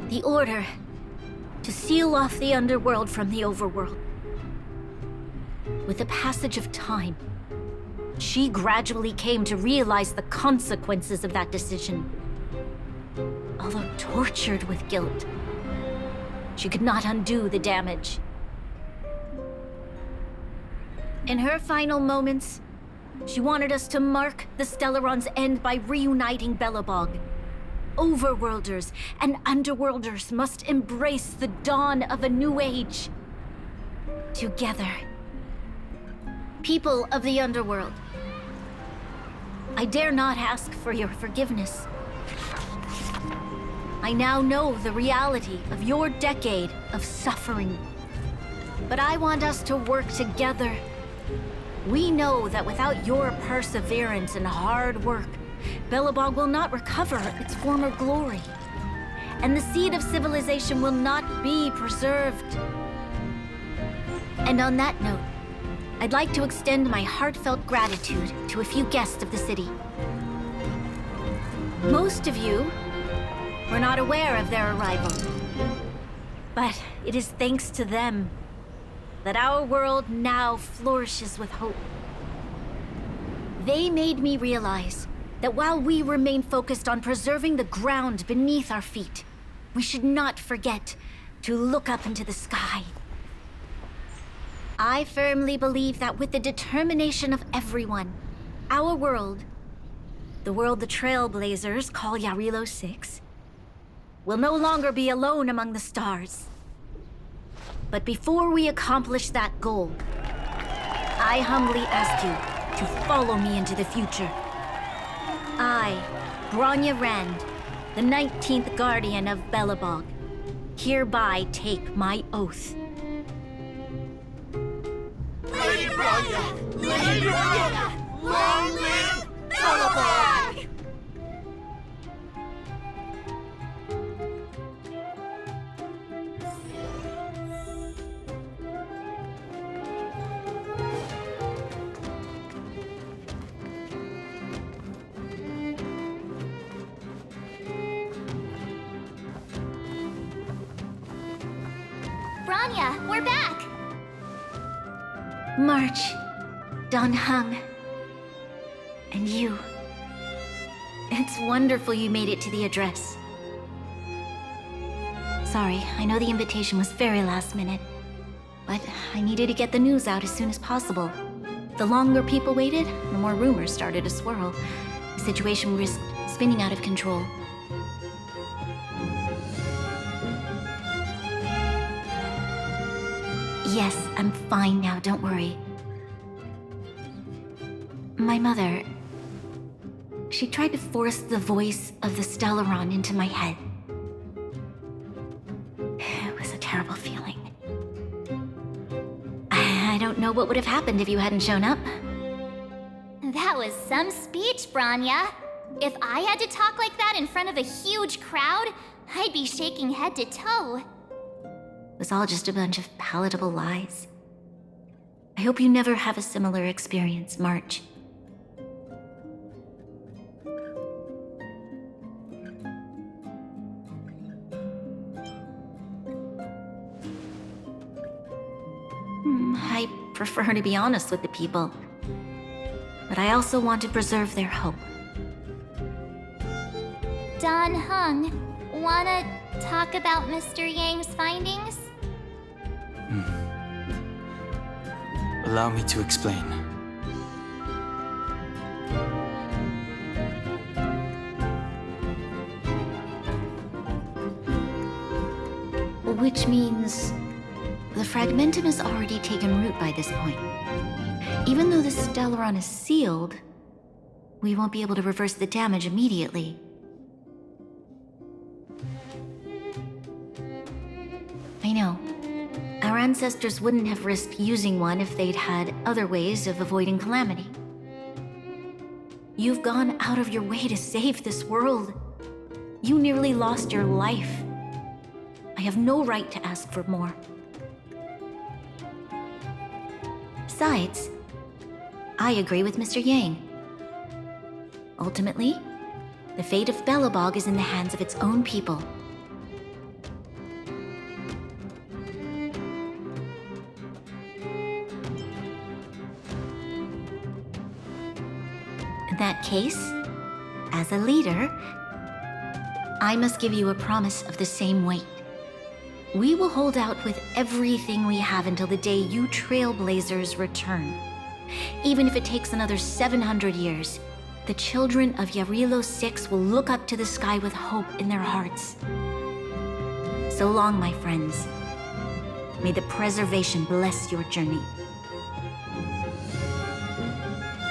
The order to seal off the Underworld from the Overworld. With the passage of time, she gradually came to realize the consequences of that decision. Although tortured with guilt, she could not undo the damage. In her final moments, she wanted us to mark the Stellaron's end by reuniting Belobog. Overworlders and Underworlders must embrace the dawn of a new age. Together. People of the Underworld, I dare not ask for your forgiveness, I now know the reality of your decade of suffering. But I want us to work together. We know that without your perseverance and hard work, Belobog will not recover its former glory. And the seed of civilization will not be preserved. And on that note, I'd like to extend my heartfelt gratitude to a few guests of the city. Most of you were not aware of their arrival. But it is thanks to them that our world now flourishes with hope. They made me realize that while we remain focused on preserving the ground beneath our feet, we should not forget to look up into the sky. I firmly believe that with the determination of everyone, our world, the world the Trailblazers call Jarilo-VI, will no longer be alone among the stars. But before we accomplish that goal, I humbly ask you to follow me into the future. I, Bronya Rand, the 19th Guardian of Belobog, hereby take my oath. Lady Bronya! Lady Bronya! Long live Belobog! Bronya, we're back! March, Don Hung, and you. It's wonderful you made it to the address. Sorry, I know the invitation was very last minute, but I needed to get the news out as soon as possible. The longer people waited, the more rumors started to swirl. The situation risked spinning out of control. Yes, I'm fine now, don't worry. My mother... she tried to force the voice of the Stellaron into my head. It was a terrible feeling. I don't know what would have happened if you hadn't shown up. That was some speech, Bronya. If I had to talk like that in front of a huge crowd, I'd be shaking head to toe. It was all just a bunch of palatable lies. I hope you never have a similar experience, March. I prefer to be honest with the people, but I also want to preserve their hope. Don Hung, wanna talk about Mr. Yang's findings? Allow me to explain. Which means the Fragmentum has already taken root by this point. Even though the Stellaron is sealed, we won't be able to reverse the damage immediately. I know. Our ancestors wouldn't have risked using one if they'd had other ways of avoiding calamity. You've gone out of your way to save this world. You nearly lost your life. I have no right to ask for more. Besides, I agree with Mr. Yang. Ultimately, the fate of Belobog is in the hands of its own people. In that case, as a leader, I must give you a promise of the same weight. We will hold out with everything we have until the day you Trailblazers return. Even if it takes another 700 years, the children of Jarilo-VI will look up to the sky with hope in their hearts. So long, my friends. May the preservation bless your journey.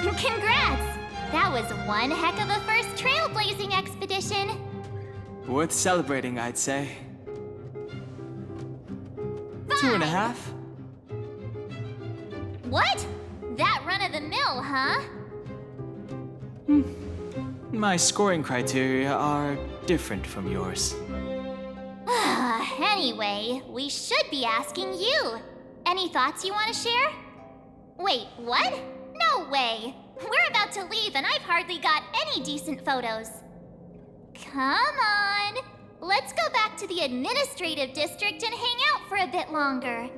Congrats! That was one heck of a first trailblazing expedition. Worth celebrating, I'd say. 2.5? What? That run of the mill, huh? My scoring criteria are different from yours. Anyway, we should be asking you. Any thoughts you want to share? Wait, what? No way! We're about to leave and I've hardly got any decent photos. Come on! Let's go back to the administrative district and hang out for a bit longer.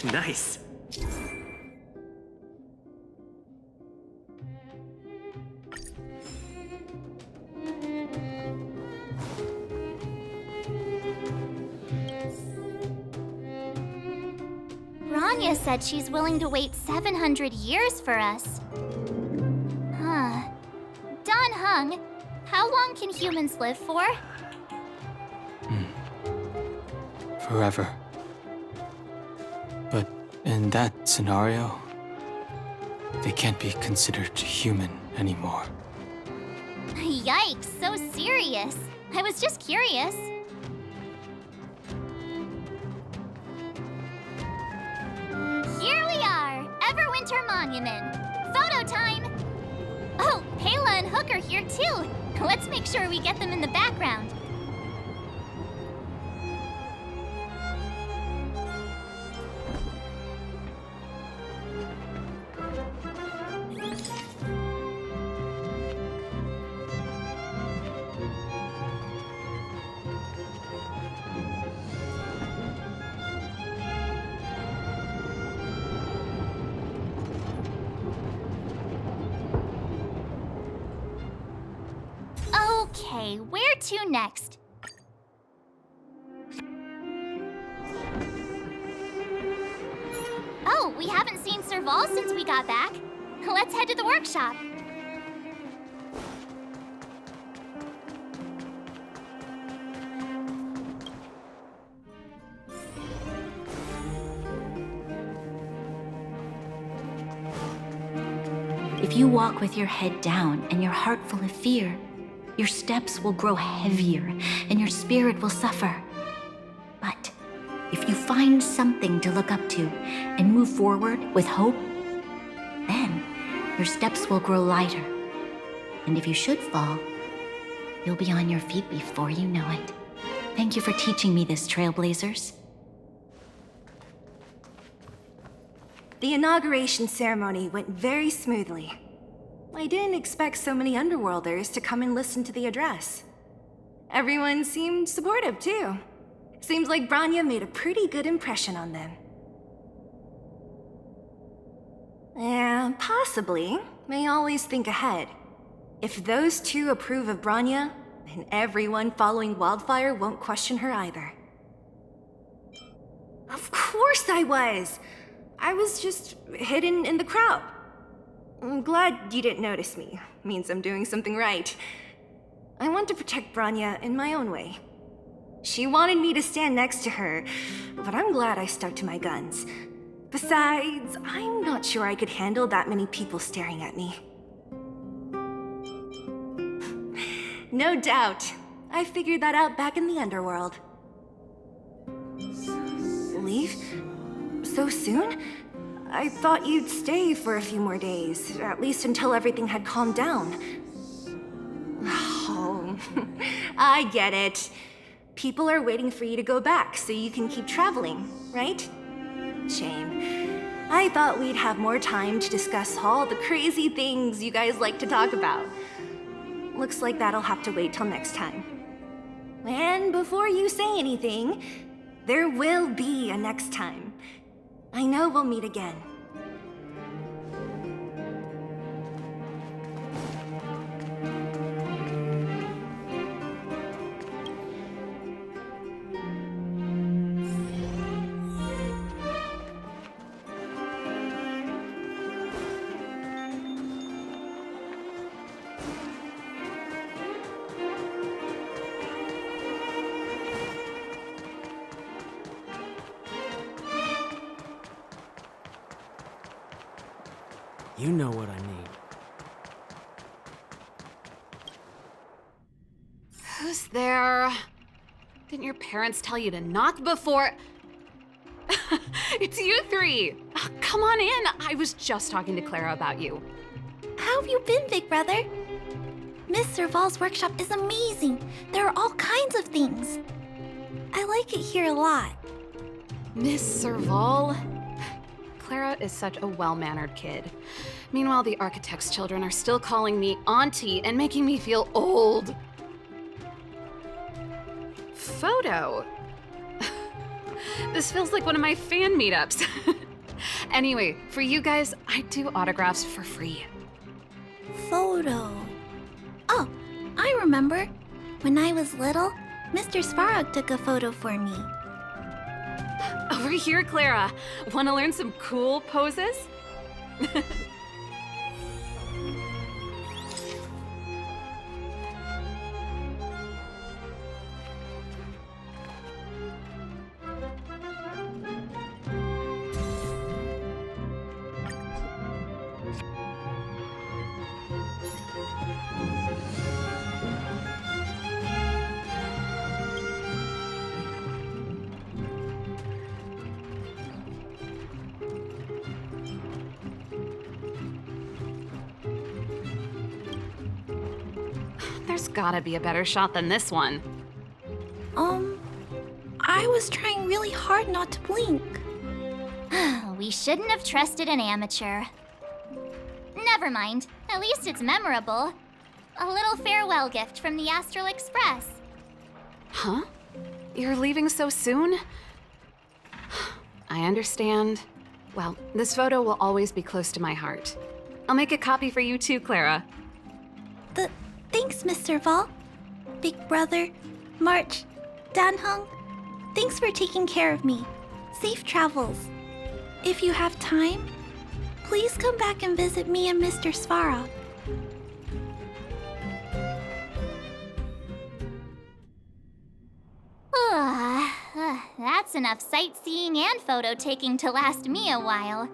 Nice. Bronya said she's willing to wait 700 years for us. Huh. Don Hung, how long can humans live for? Forever. But in that scenario, they can't be considered human anymore. Yikes, so serious. I was just curious. Here we are, Everwinter Monument. Photo time! Oh, Pela and Hook are here too. Let's make sure we get them in the background. Okay, where to next? Oh, we haven't seen Serval since we got back. Let's head to the workshop. If you walk with your head down and your heart full of fear, your steps will grow heavier and your spirit will suffer. But if you find something to look up to and move forward with hope, then your steps will grow lighter. And if you should fall, you'll be on your feet before you know it. Thank you for teaching me this, Trailblazers. The inauguration ceremony went very smoothly. I didn't expect so many Underworlders to come and listen to the address. Everyone seemed supportive, too. Seems like Bronya made a pretty good impression on them. Yeah, possibly. They always think ahead. If those two approve of Bronya, then everyone following Wildfire won't question her either. Of course I was! I was just hidden in the crowd. I'm glad you didn't notice me. Means I'm doing something right. I want to protect Bronya in my own way. She wanted me to stand next to her, but I'm glad I stuck to my guns. Besides, I'm not sure I could handle that many people staring at me. No doubt. I figured that out back in the Underworld. Leave? So soon? I thought you'd stay for a few more days, at least until everything had calmed down. Oh, I get it. People are waiting for you to go back so you can keep traveling, right? Shame. I thought we'd have more time to discuss all the crazy things you guys like to talk about. Looks like that'll have to wait till next time. And before you say anything, there will be a next time. I know we'll meet again. You know what I mean. Who's there? Didn't your parents tell you to knock before? It's you three! Come on in! I was just talking to Clara about you. How have you been, big brother? Miss Serval's workshop is amazing. There are all kinds of things. I like it here a lot. Miss Serval? Clara is such a well-mannered kid. Meanwhile, the architect's children are still calling me auntie and making me feel old. Photo? This feels like one of my fan meetups. Anyway, for you guys, I do autographs for free. Photo. Oh, I remember. When I was little, Mr. Svarog took a photo for me. Over here, Clara. Want to learn some cool poses? There's gotta be a better shot than this one. I was trying really hard not to blink. We shouldn't have trusted an amateur. Never mind. At least it's memorable. A little farewell gift from the Astral Express. Huh? You're leaving so soon? I understand. Well, this photo will always be close to my heart. I'll make a copy for you too, Clara. Thanks, Miss Serval. Big brother, March, Danhung, thanks for taking care of me. Safe travels. If you have time, please come back and visit me and Mr. Svarog. That's enough sightseeing and photo taking to last me a while.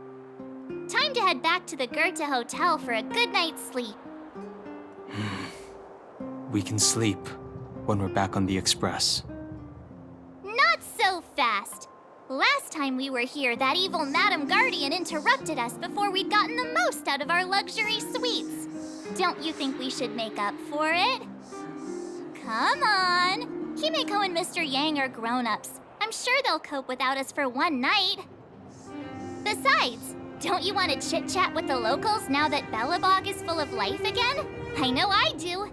Time to head back to the Goethe Hotel for a good night's sleep. We can sleep when we're back on the Express. Not so fast! Last time we were here, that evil Madam Guardian interrupted us before we'd gotten the most out of our luxury suites. Don't you think we should make up for it? Come on! Himeko and Mr. Yang are grown-ups. I'm sure they'll cope without us for one night. Besides, don't you want to chit-chat with the locals now that Belobog is full of life again? I know I do.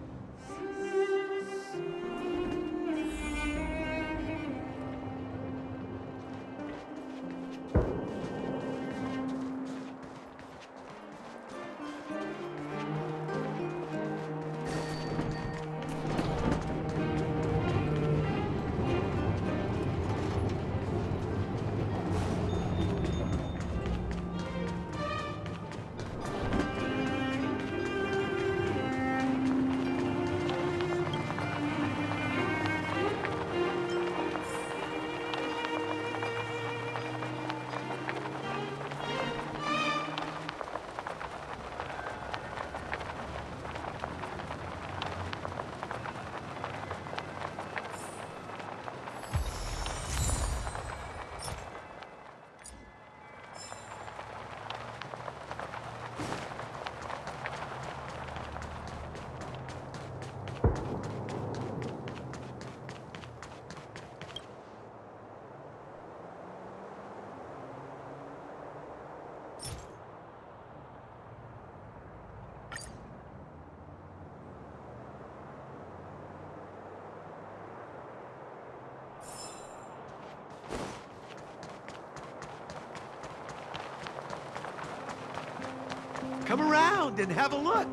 Come around and have a look.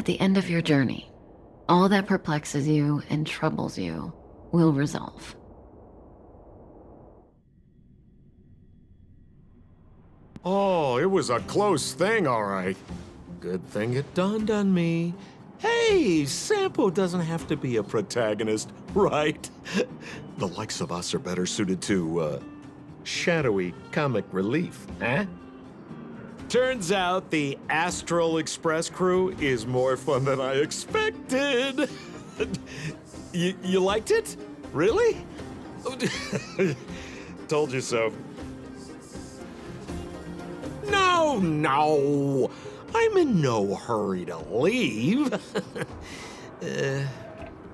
At the end of your journey, all that perplexes you and troubles you will resolve. Oh, it was a close thing, all right. Good thing it dawned on me. Hey, Sampo doesn't have to be a protagonist, right? The likes of us are better suited to, shadowy comic relief, eh? Turns out the Astral Express crew is more fun than I expected. You liked it? Really? Told you so. No! I'm in no hurry to leave.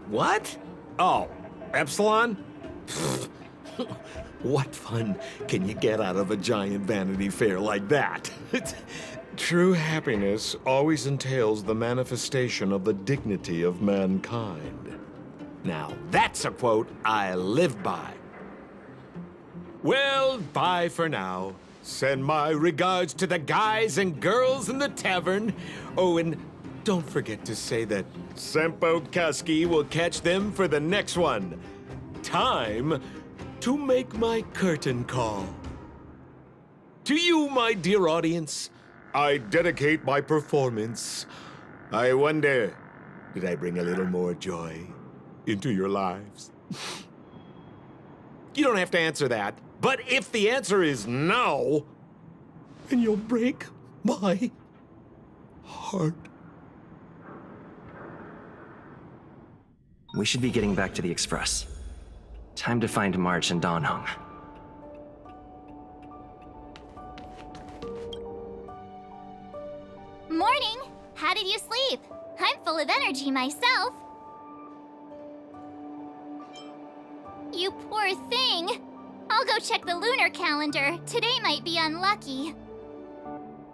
What? Oh, Epsilon? What fun can you get out of a giant Vanity Fair like that? True happiness always entails the manifestation of the dignity of mankind. Now, that's a quote I live by. Well, bye for now. Send my regards to the guys and girls in the tavern. Oh, and don't forget to say that Sampo Kaski will catch them for the next one. Time to make my curtain call. To you, my dear audience, I dedicate my performance. I wonder, did I bring a little more joy into your lives? You don't have to answer that. But if the answer is no, then you'll break my heart. We should be getting back to the Express. Time to find March and Donhong. Morning! How did you sleep? I'm full of energy myself. You poor thing. I'll go check the lunar calendar. Today might be unlucky.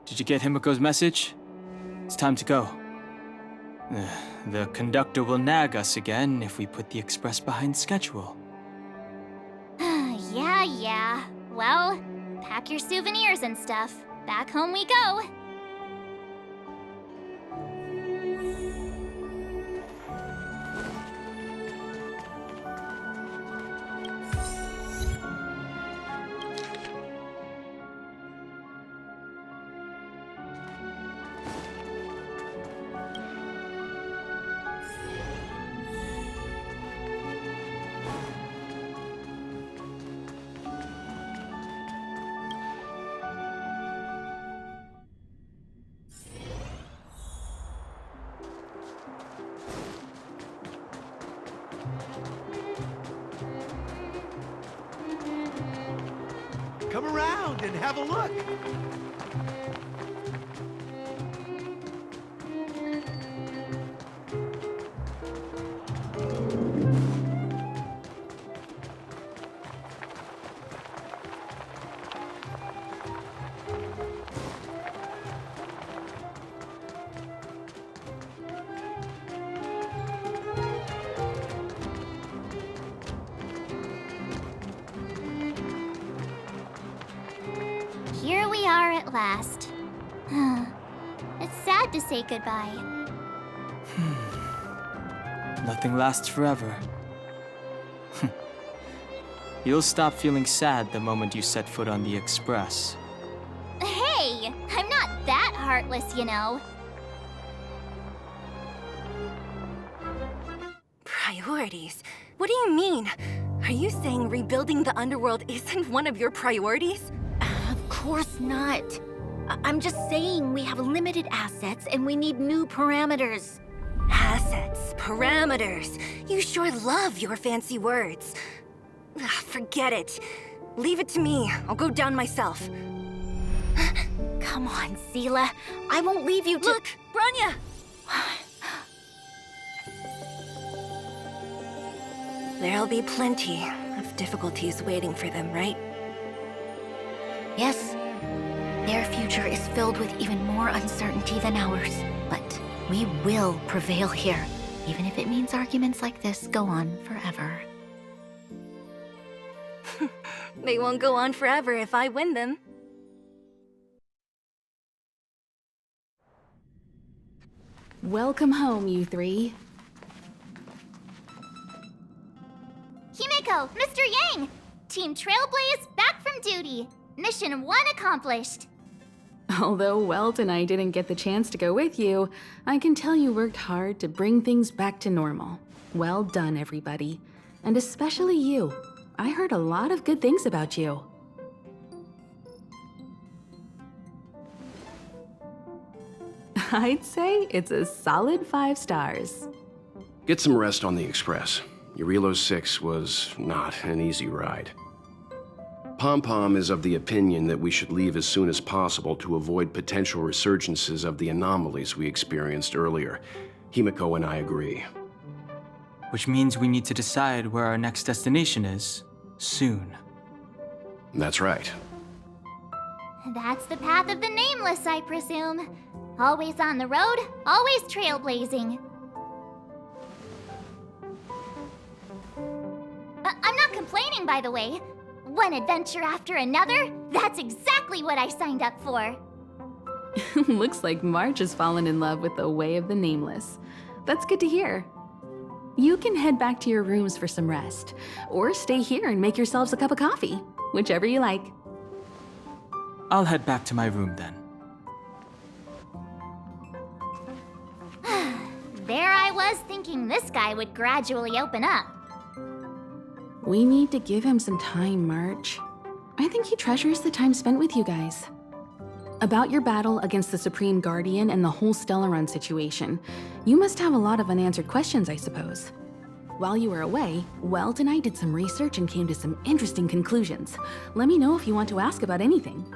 Did you get Himiko's message? It's time to go. The conductor will nag us again if we put the express behind schedule. Yeah. Well, pack your souvenirs and stuff. Back home we go. Come around and have a look. Here we are at last. It's sad to say goodbye. Nothing lasts forever. You'll stop feeling sad the moment you set foot on the Express. Hey, I'm not that heartless, you know. Priorities? What do you mean? Are you saying rebuilding the underworld isn't one of your priorities? Of course not. I'm just saying we have limited assets and we need new parameters. Assets, parameters. You sure love your fancy words. Ugh, forget it. Leave it to me. I'll go down myself. Come on, Seela. I won't leave you to— Look, Bronya! There'll be plenty of difficulties waiting for them, right? Yes. Their future is filled with even more uncertainty than ours. But we will prevail here, even if it means arguments like this go on forever. They won't go on forever if I win them. Welcome home, you three. Himeko, Mr. Yang! Team Trailblaze back from duty. Mission 1 accomplished. Although Welt and I didn't get the chance to go with you, I can tell you worked hard to bring things back to normal. Well done, everybody. And especially you. I heard a lot of good things about you. I'd say it's a solid 5 stars. Get some rest on the Express. Jarilo-VI was not an easy ride. Pom-Pom is of the opinion that we should leave as soon as possible to avoid potential resurgences of the anomalies we experienced earlier. Himeko and I agree. Which means we need to decide where our next destination is, soon. That's right. That's the path of the Nameless, I presume. Always on the road, always trailblazing. I'm not complaining, by the way. One adventure after another, that's exactly what I signed up for. Looks like March has fallen in love with the way of the Nameless. That's good to hear. You can head back to your rooms for some rest, or stay here and make yourselves a cup of coffee, whichever you like. I'll head back to my room then. There I was thinking this guy would gradually open up. We need to give him some time, March. I think he treasures the time spent with you guys. About your battle against the Supreme Guardian and the whole Stellaron situation, you must have a lot of unanswered questions, I suppose. While you were away, Welt and I did some research and came to some interesting conclusions. Let me know if you want to ask about anything.